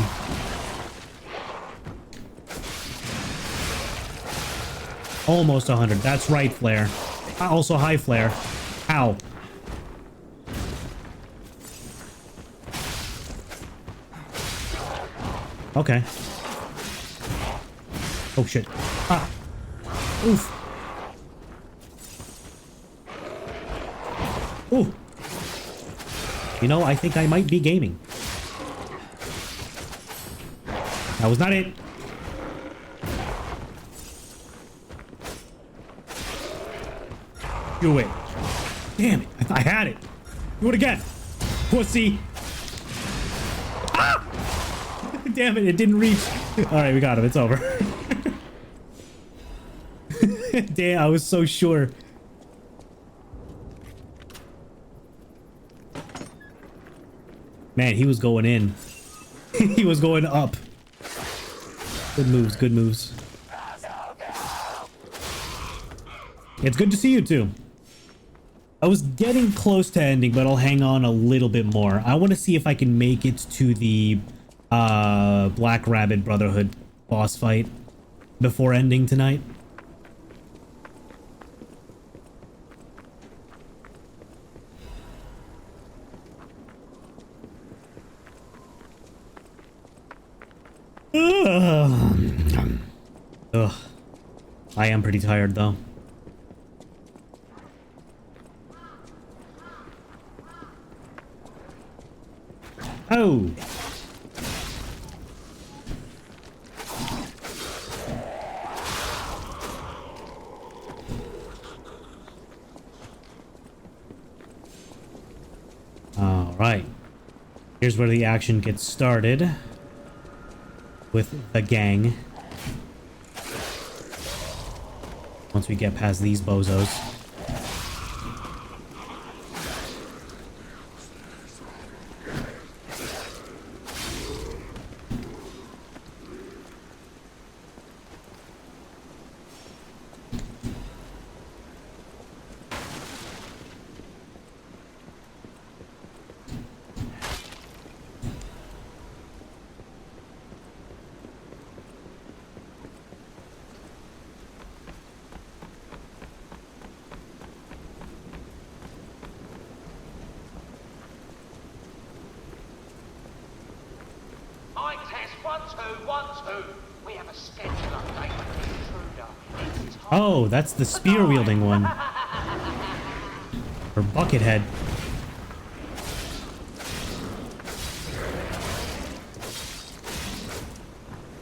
Almost 100. That's right, Flare. Also, hi, Flare. Ow. Okay. Oh shit. Ah. Oof. Ooh. You know, I think I might be gaming. That was not it. Do it. Damn it. I had it. Do it again. Pussy. Damn it, it didn't reach. Alright, we got him. It's over. Damn, I was so sure. Man, he was going in. He was going up. Good moves, good moves. It's good to see you too. I was getting close to ending, but I'll hang on a little bit more. I want to see if I can make it to the Black Rabbit Brotherhood boss fight before ending tonight. Ugh. I am pretty tired though. Oh. All right. Here's where the action gets started with the gang. Once we get past these bozos. Oh, that's the spear-wielding one. Or Buckethead.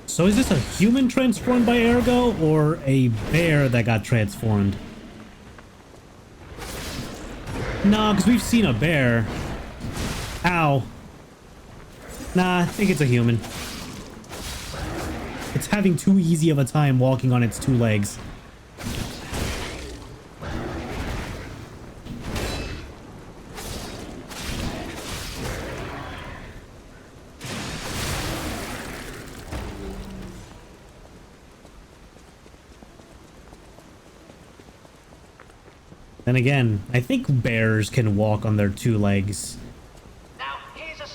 So is this a human transformed by Ergo, or a bear that got transformed? No, because we've seen a bear. Ow. Nah, I think it's a human. It's having too easy of a time walking on its two legs. Then again, I think bears can walk on their two legs.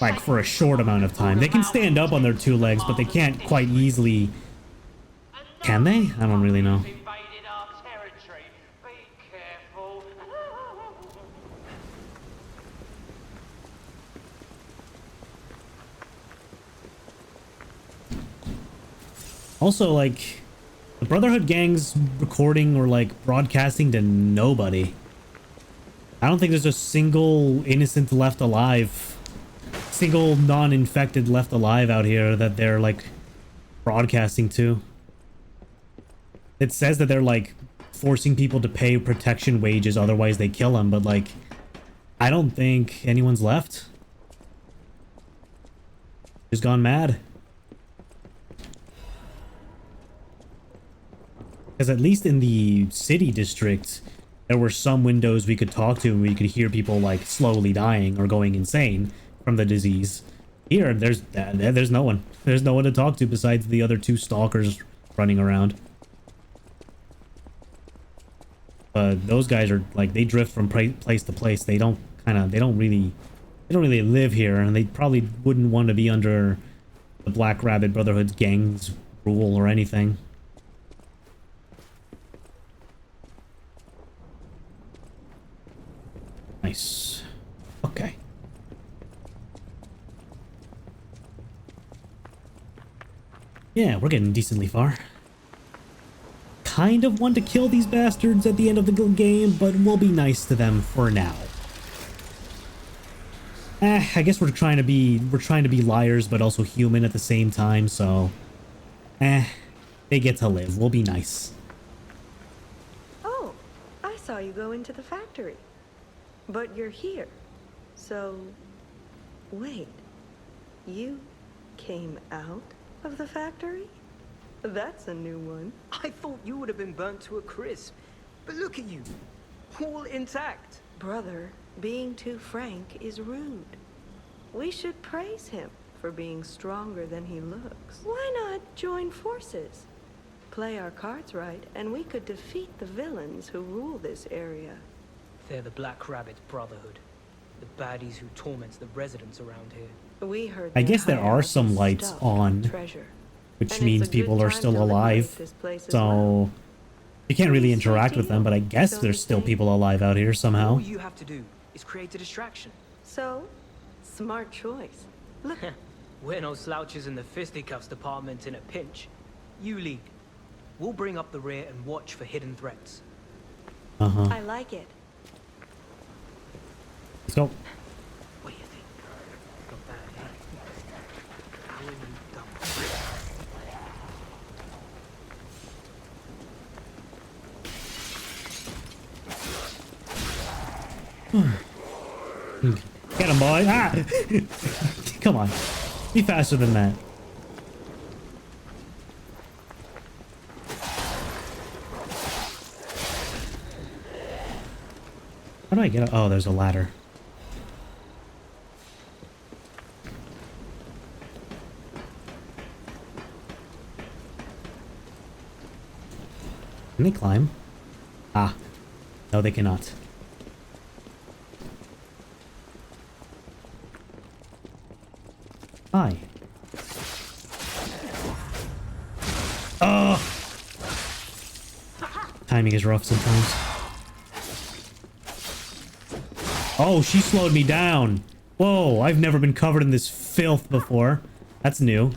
Like for a short amount of time. They can stand up on their two legs, but they can't quite easily... Can they? I don't really know. Also, like, the Brotherhood gang's recording or like broadcasting to nobody. I don't think there's a single innocent left alive. Single non-infected left alive out here that they're like broadcasting to. It says that they're like forcing people to pay protection wages, otherwise they kill them, but like I don't think anyone's left. Just gone mad. Because at least in the city district, there were some windows we could talk to and we could hear people like slowly dying or going insane from the disease. Here, there's no one. There's no one to talk to besides the other two stalkers running around. Those guys are like, they drift from place to place. They don't really live here, and they probably wouldn't want to be under the Black Rabbit Brotherhood's gang's rule or anything. Nice. Okay. Yeah, we're getting decently far. Kind of want to kill these bastards at the end of the game, but we'll be nice to them for now. I guess we're trying to be liars, but also human at the same time, so they get to live. We'll be nice. Oh, I saw you go into the factory. But you're here. So, wait. You Came out of the factory? That's a new one. I thought you would have been burnt to a crisp. But look at you, all intact. Brother, being too frank is rude. We should praise him for being stronger than he looks. Why not join forces? Play our cards right, and we could defeat the villains who rule this area. They're the Black Rabbit Brotherhood. The baddies who torment the residents around here. We heard I guess there are some lights on, treasure. which means people are still alive. So you can't really interact with them, but I guess there's still people alive out here somehow. All you have to do is create a distraction. So, smart choice. Look. We're no slouches in the fisticuffs department in a pinch. You lead. We'll bring up the rear and watch for hidden threats. Uh-huh. I like it. Let's go. What do you think? Not bad, eh? How are you Get him, boy. Ah! Come on. Be faster than that. How do I get up? Oh, there's a ladder. Can they climb? Ah. No, they cannot. Hi. Oh! Timing is rough sometimes. Oh, she slowed me down. Whoa, I've never been covered in this filth before. That's new.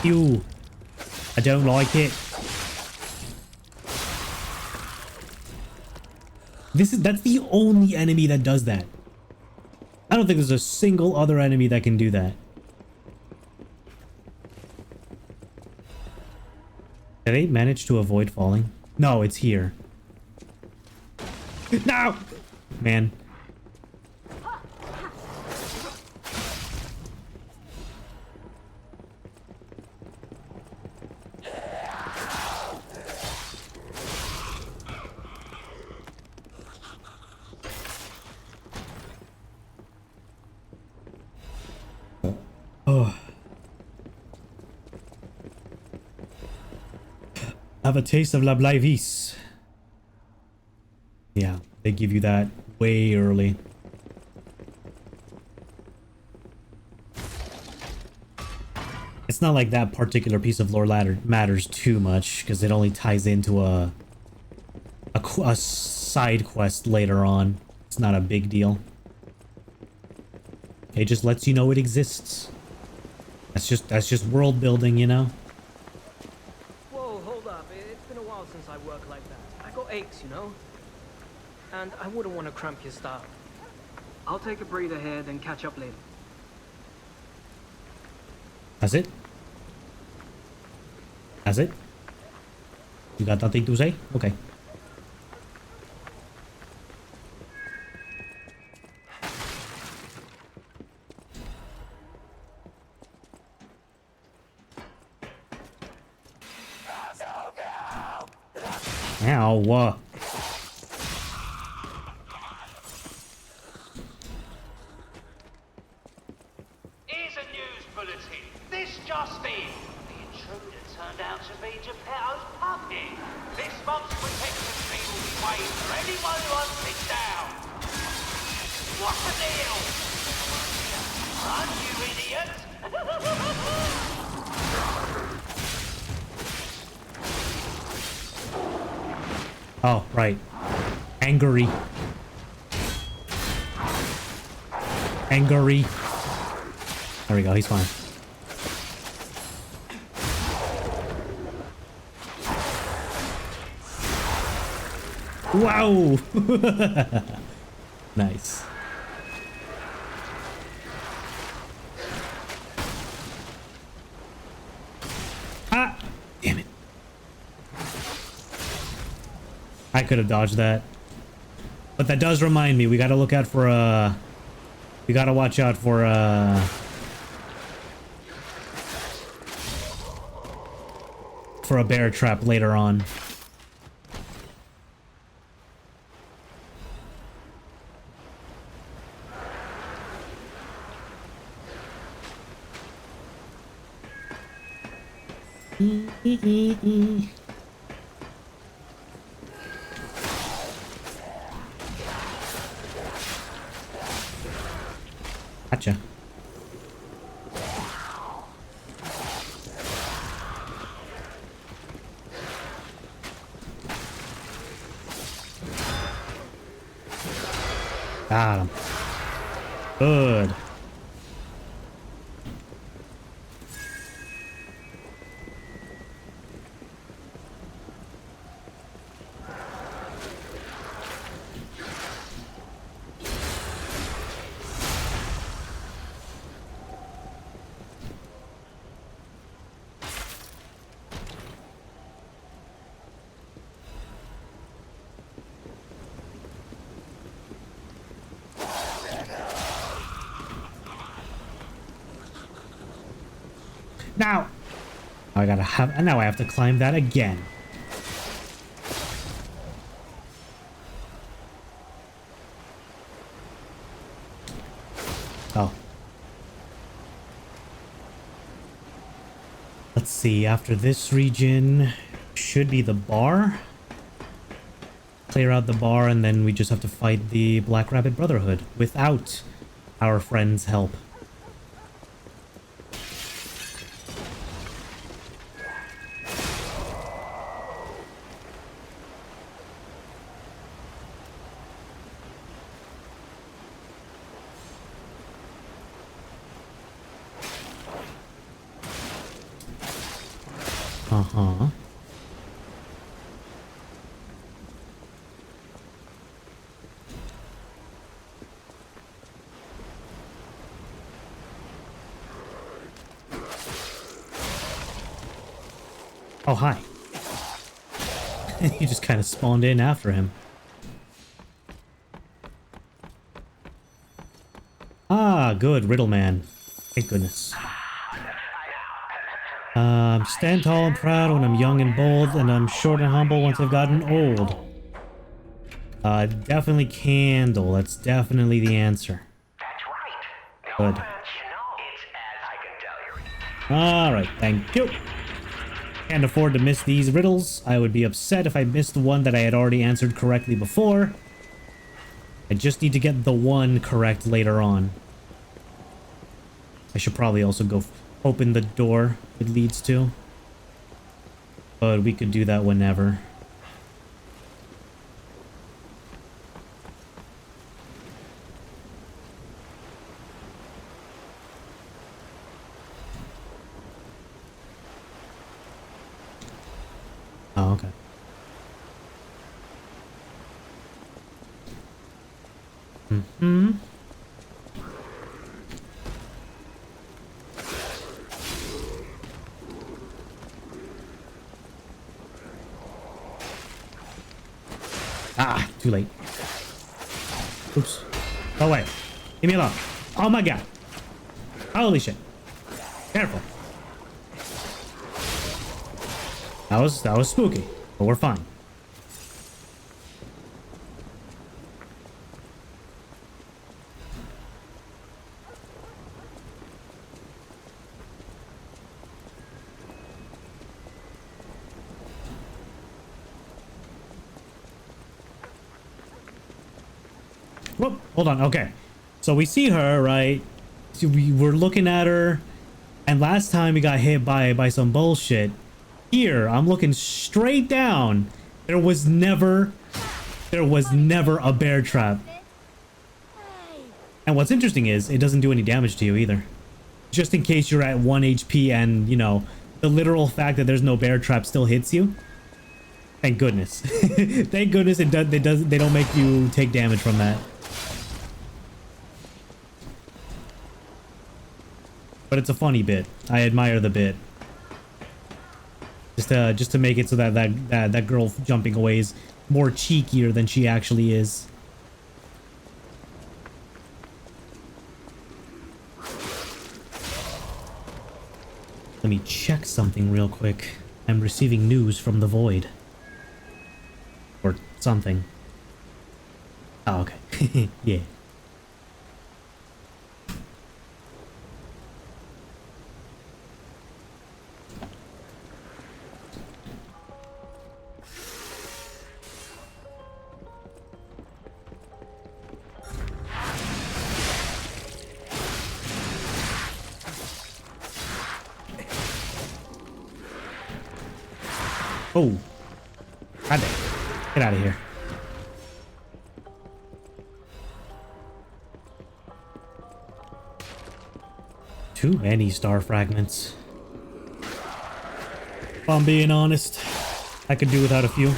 Ew. I don't like it. That's the only enemy that does that. I don't think there's a single other enemy that can do that. Did they manage to avoid falling? No, it's here. No! Man. Oh. Have a taste of La Blaivis. Yeah, they give you that way early. It's not like that particular piece of lore matters too much, because it only ties into a side quest later on. It's not a big deal. It just lets you know it exists. That's just world building, you know? Whoa, hold up. It's been a while since I worked like that. I got aches, you know? And I wouldn't want to cramp your style. I'll take a breather here, then catch up later. That's it? That's it? You got nothing to say? Okay. Ow. Here's a news bulletin. This just in. The intruder turned out to be Geppetto's puppy. This month's protection fee will be waived for anyone who hunts it down. What a deal! Run, you idiot! Oh, right. Angry. Angry. There we go, he's fine. Wow! Nice. Ah! Damn it. I could have dodged that. But that does remind me, we gotta look out for, we gotta watch out for, for a bear trap later on. Gotcha. Got him. Good. Now, now I have to climb that again. Oh. Let's see, after this region should be the bar. Clear out the bar and then we just have to fight the Black Rabbit Brotherhood without our friend's help. Uh-huh. Oh, hi. You just kind of spawned in after him. Ah, good, Riddle Man. Thank goodness. Stand tall and proud when I'm young and bold, and I'm short and humble once I've gotten old. Definitely Candle. That's definitely the answer. Good. Alright, thank you. Can't afford to miss these riddles. I would be upset if I missed one that I had already answered correctly before. I just need to get the one correct later on. I should probably also go open the door it leads to. But we could do that whenever. Oh, okay. Mm-hmm. Ah, too late. Oops. Go away. Leave me alone. Oh my god. Holy shit. Careful. That was spooky, but we're fine. Whoop, hold on. Okay. So we see her, right? So we were looking at her, and last time we got hit by some bullshit. Here, I'm looking straight down. There was never a bear trap. And what's interesting is it doesn't do any damage to you either. Just in case you're at 1 HP and, you know, the literal fact that there's no bear trap still hits you. Thank goodness. Thank goodness they don't make you take damage from that. But it's a funny bit. I admire the bit. Just to make it so that girl jumping away is more cheekier than she actually is. Let me check something real quick. I'm receiving news from the void. Or something. Oh, okay. Yeah. Oh. God damn. Get out of here. Too many star fragments. If I'm being honest, I could do without a few.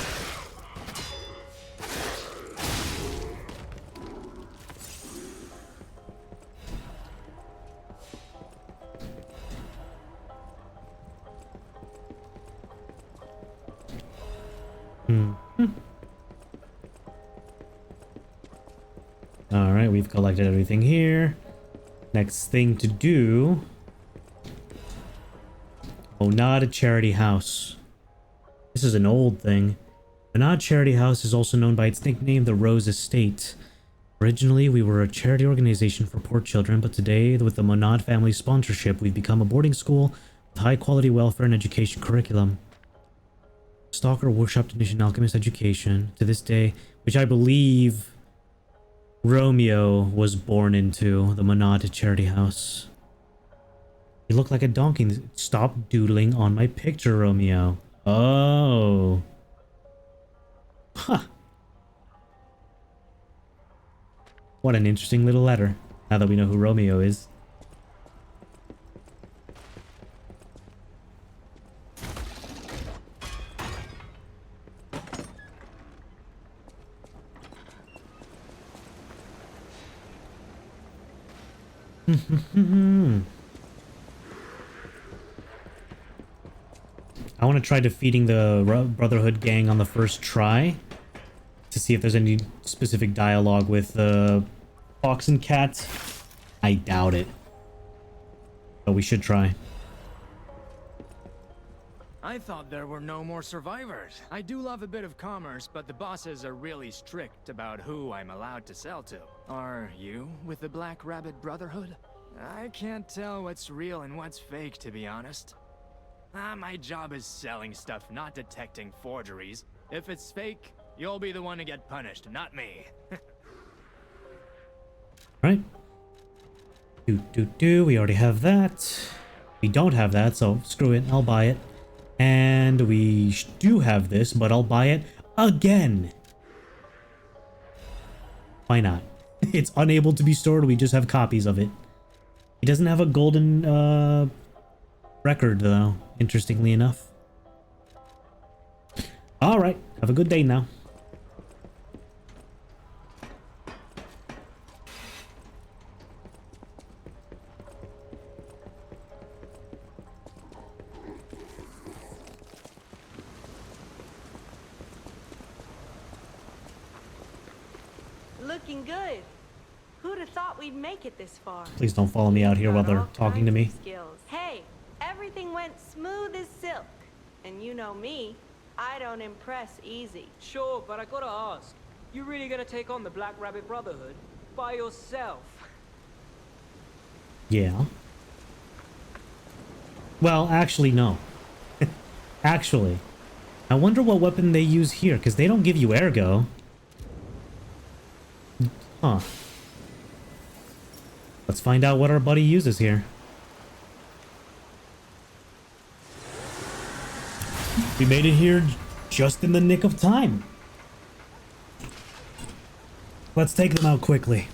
Alright, we've collected everything here. Next thing to do... Monad Charity House. This is an old thing. Monad Charity House is also known by its nickname, the Rose Estate. Originally, we were a charity organization for poor children, but today, with the Monad family sponsorship, we've become a boarding school with high-quality welfare and education curriculum. Stalker worshipped Initian Alchemist education to this day, which I believe Romeo was born into, the Monad Charity House. You look like a donkey. Stop doodling on my picture, Romeo. Oh. Huh. What an interesting little letter, now that we know who Romeo is. I want to try defeating the Brotherhood gang on the first try to see if there's any specific dialogue with the Fox and Cat. I doubt it, but we should try. I thought there were no more survivors. I do love a bit of commerce, but the bosses are really strict about who I'm allowed to sell to. Are you with the Black Rabbit Brotherhood? I can't tell what's real and what's fake, to be honest. My job is selling stuff, not detecting forgeries. If it's fake, you'll be the one to get punished, not me. Right. We already have that. We don't have that, so screw it. I'll buy it. And we do have this, but I'll buy it again. Why not? It's unable to be stored. We just have copies of it. He doesn't have a golden record, though, interestingly enough. All right. Have a good day now. Looking good. Who'd have thought we'd make it this far? Please don't follow me out here while they're talking to me. Skills. Hey, everything went smooth as silk. And you know me, I don't impress easy. Sure, but I gotta ask. You really gonna take on the Black Rabbit Brotherhood by yourself? Yeah. Well, actually, no. Actually. I wonder what weapon they use here, because they don't give you ergo. Huh. Let's find out what our buddy uses here. We made it here just in the nick of time. Let's take them out quickly.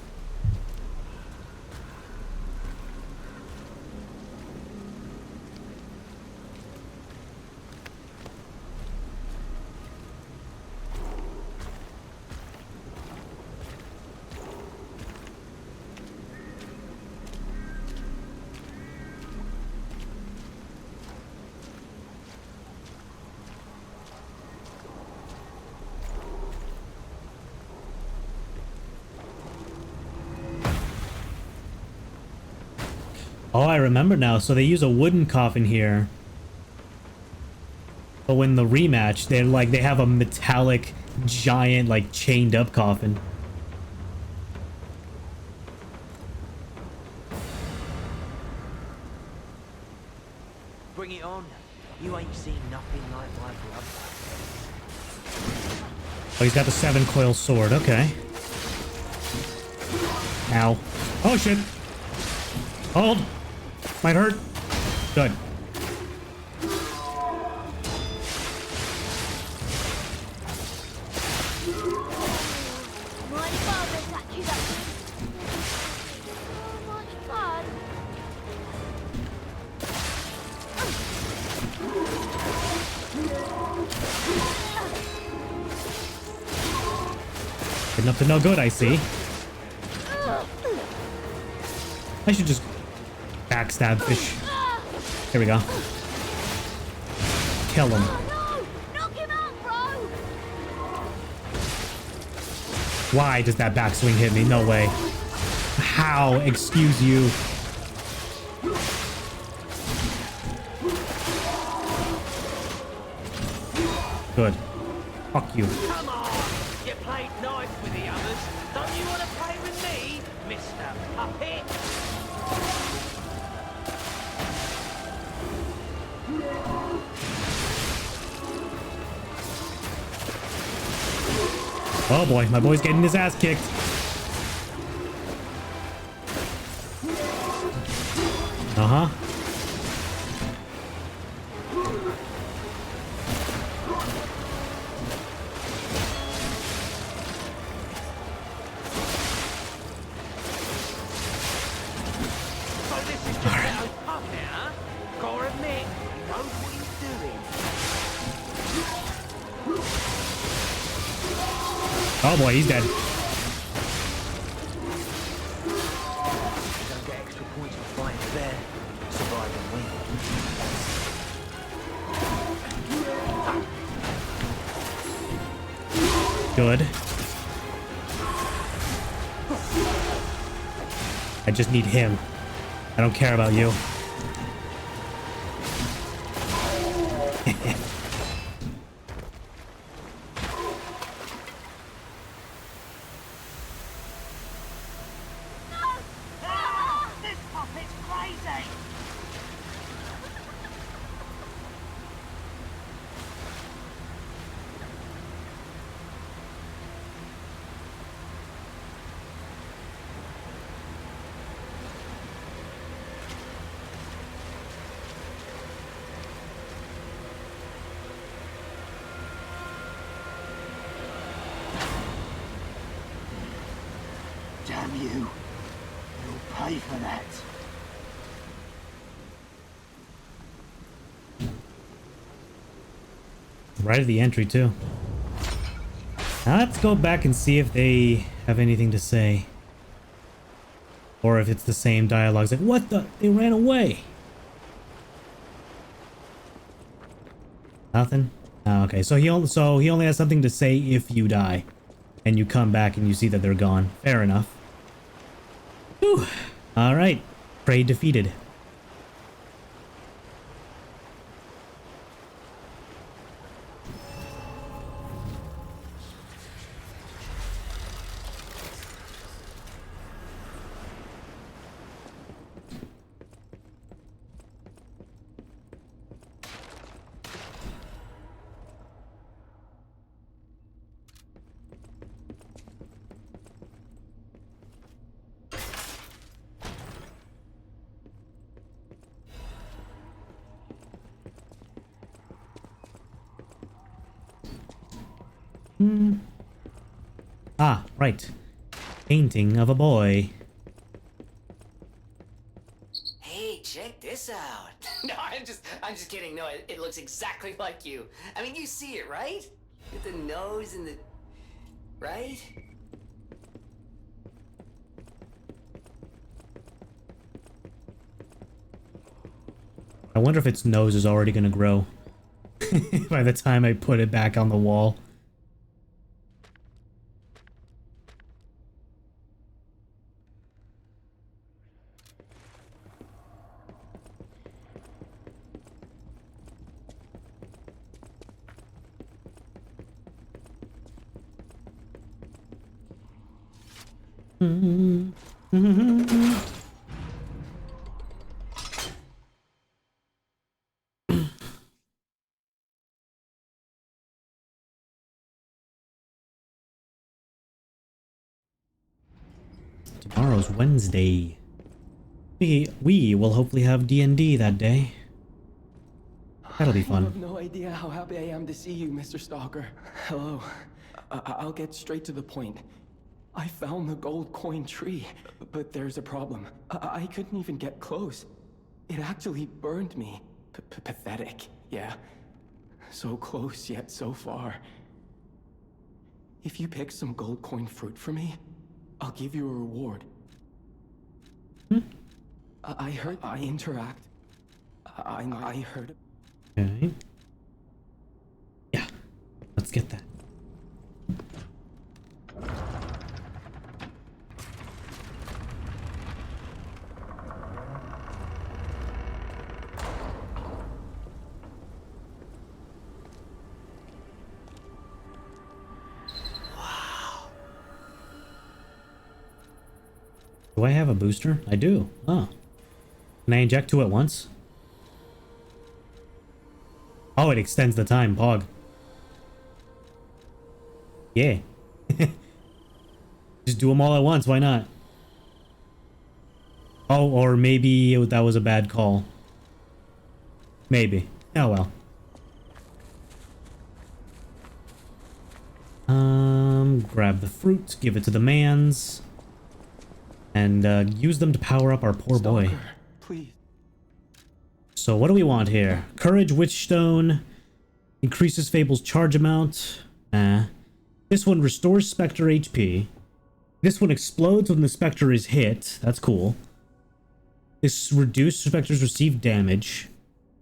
Oh, I remember now. So they use a wooden coffin here. But when the rematch, they're like, they have a metallic, giant, like, chained up coffin. Bring it on. You ain't seen nothing like my brother. Oh, he's got the 7-coil sword. Okay. Ow. Oh, shit. Hold. Might hurt. Good. Getting up to no good, I see. I should just backstab fish. Here we go. Kill him. Why does that backswing hit me? No way. How? Excuse you. Good. Fuck you. Come on! You played nice with the others. Don't you want to play with me, Mr. Puppet? Oh boy, my boy's getting his ass kicked. Uh-huh. So this is just Ghetto's puppet, huh? Gotta admit, he knows what he's doing. Oh boy, he's dead. You don't get extra points for fighting fair. Surviving win. Good. I just need him. I don't care about you. This puppet's crazy! Damn you. You'll pay for that. Right at the entry, too. Now let's go back and see if they have anything to say. Or if it's the same dialogues. Like, what the? They ran away. Nothing? Oh, okay, so he only has something to say if you die. And you come back and you see that they're gone. Fair enough. Whew. Alright. Prey defeated. Ah, right. Painting of a boy. Hey, check this out. No, I'm just kidding. No, it looks exactly like you. I mean, you see it, right? With the nose and the... Right? I wonder if its nose is already gonna grow by the time I put it back on the wall. Tomorrow's Wednesday. We will hopefully have D&D that day. That'll be You fun. have no idea how happy I am to see you, Mr. Stalker. Hello. I'll get straight to the point. I found the gold coin tree, but there's a problem. I couldn't even get close. It actually burned me. Pathetic, yeah. So close, yet so far. If you pick some gold coin fruit for me, I'll give you a reward. I heard I interact. I heard. Okay. Yeah. Let's get that. Do I have a booster? I do. Oh. Can I inject two at once? Oh, it extends the time, Pog. Yeah. Just do them all at once, why not? Oh, or maybe that was a bad call. Maybe. Oh well. Grab the fruit, give it to the mans. And use them to power up our poor boy. Please. So what do we want here? Courage Witchstone. Increases Fable's charge amount. This one restores Spectre HP. This one explodes when the Spectre is hit. That's cool. This reduces Spectre's received damage.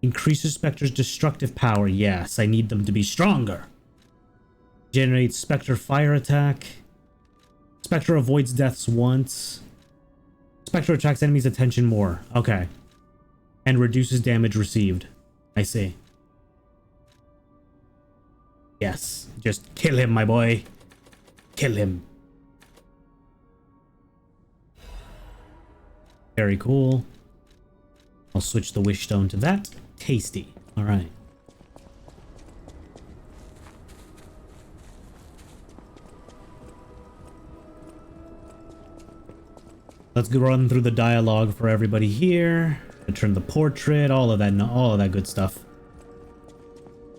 Increases Spectre's destructive power. Yes, I need them to be stronger. Generates Spectre fire attack. Spectre avoids deaths once. Spectre attracts enemies' attention more. Okay. And reduces damage received. I see. Yes. Just kill him, my boy. Kill him. Very cool. I'll switch the Wishstone to that. Tasty. Alright. Let's go run through the dialogue for everybody here. Return the portrait, all of that good stuff.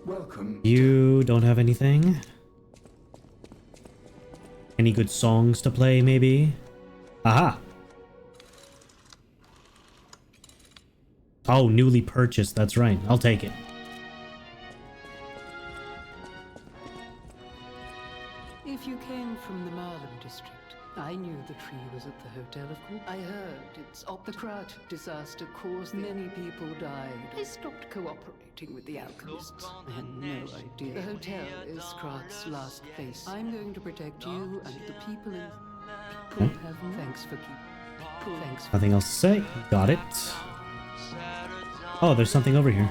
Welcome. You don't have anything? Any good songs to play, maybe? Aha! Oh, newly purchased, that's right. I'll take it. If you came from the Marlin district, I knew the tree was at the hotel, of course. I heard its the Krat disaster caused many people died. I stopped cooperating with the alchemists. I had no idea. The hotel is Krat's last place. I'm going to protect you and the people in... People have thanks for keeping... Thanks for... Nothing else to say. Got it. Oh, there's something over here.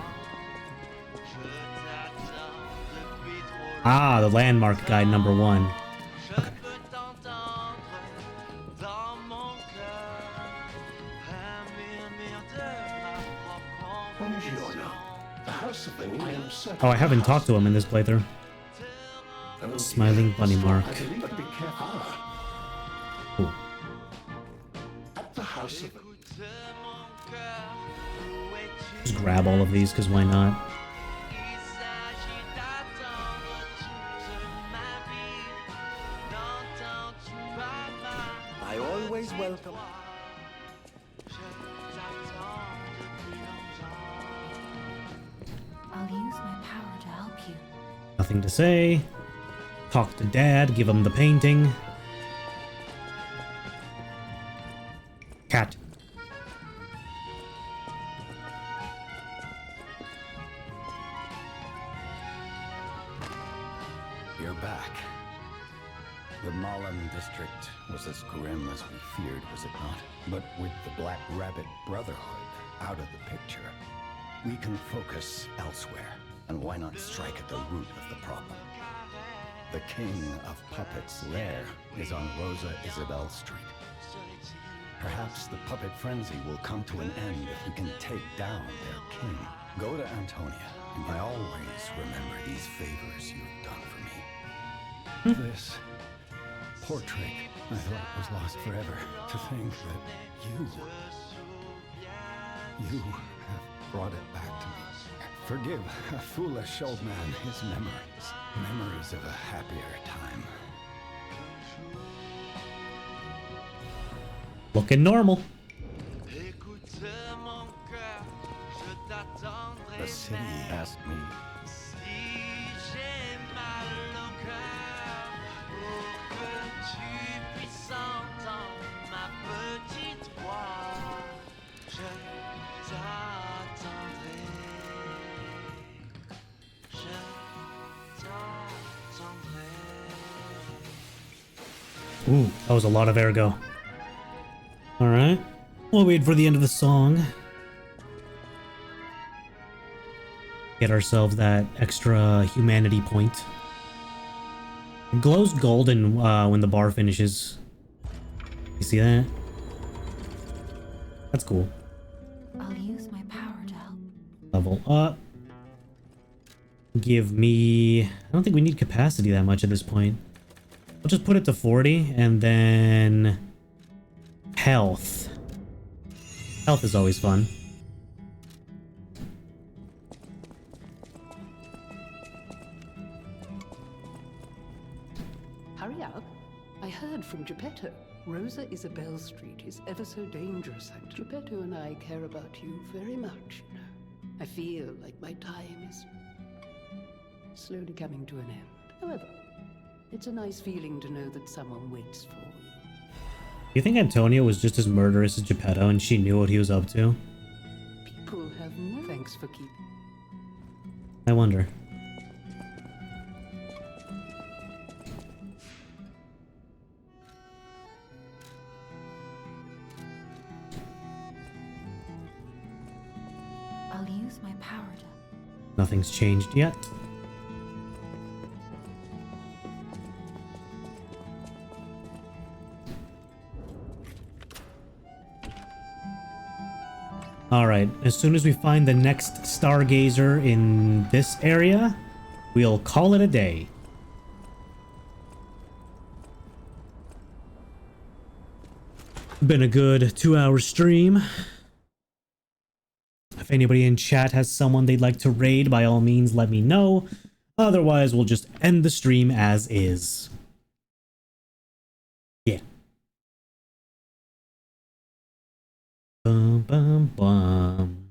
Ah, the landmark guide number 1. Okay. Oh, I haven't talked to him in this playthrough. Smiling bunny mark. Cool. At the house of... Just grab all of these, because why not? I always welcome. I'll use my power to help you. Nothing to say. Talk to Dad, give him the painting. Cat. You're back. The Malin district was as grim as we feared, was it not? But with the Black Rabbit Brotherhood out of the picture, we can focus elsewhere. And why not strike at the root of the problem? The king of puppets' lair is on Rosa Isabelle Street. Perhaps the puppet frenzy will come to an end if we can take down their king. Go to Antonia, and I always remember these favors you've done for me. This portrait, I thought it was lost forever. To think that you have brought it back to me. Forgive a foolish old man his memories. Memories of a happier time. Looking normal. The city asked me. Ooh, that was a lot of ergo. Alright. We'll wait for the end of the song. Get ourselves that extra humanity point. It glows golden when the bar finishes. You see that? That's cool. I'll use my power to help. Level up. Give me... I don't think we need capacity that much at this point. I'll just put it to 40 and then... Health. Health is always fun. Hurry up. I heard from Geppetto. Rosa Isabelle Street is ever so dangerous, and Geppetto and I care about you very much, you know. I feel like my time is slowly coming to an end. However, it's a nice feeling to know that someone waits for you. You think Antonia was just as murderous as Geppetto and she knew what he was up to? People have no thanks for keeping. I wonder. I'll use my power to... Nothing's changed yet. Alright, as soon as we find the next Stargazer in this area, we'll call it a day. Been a good 2-hour stream. If anybody in chat has someone they'd like to raid, by all means let me know. Otherwise, we'll just end the stream as is. Yeah. Bum, bum, bum.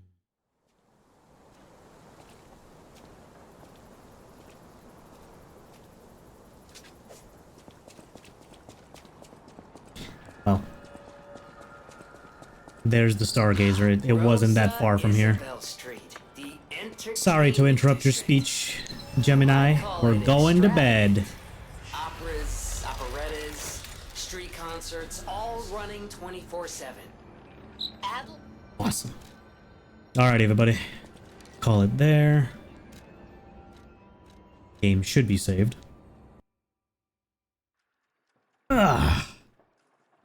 Well, there's the Stargazer. It wasn't that far from here. Sorry to interrupt your speech, Gemini. We're going to bed. Operas, operettas, street concerts, all running 24/7. Awesome. Alright, everybody. Call it there. Game should be saved. I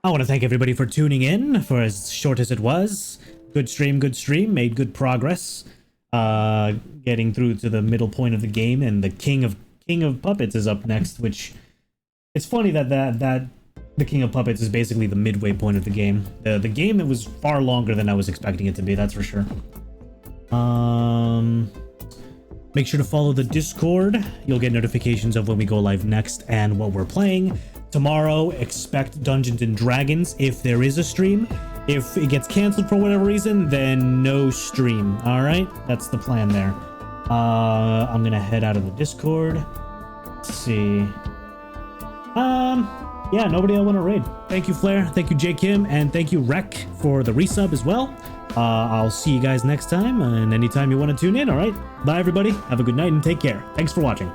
want to thank everybody for tuning in for as short as it was. Good stream, made good progress. Getting through to the middle point of the game, and the King of Puppets is up next, which it's funny that the King of Puppets is basically the midway point of the game. The game, it was far longer than I was expecting it to be, that's for sure. Make sure to follow the Discord. You'll get notifications of when we go live next and what we're playing. Tomorrow, expect Dungeons and Dragons if there is a stream. If it gets canceled for whatever reason, then no stream. Alright? That's the plan there. I'm gonna head out of the Discord. Let's see. Yeah, nobody I want to raid. Thank you, Flair. Thank you, J. Kim. And thank you, Rec, for the resub as well. I'll see you guys next time. And anytime you want to tune in, all right? Bye, everybody. Have a good night and take care. Thanks for watching.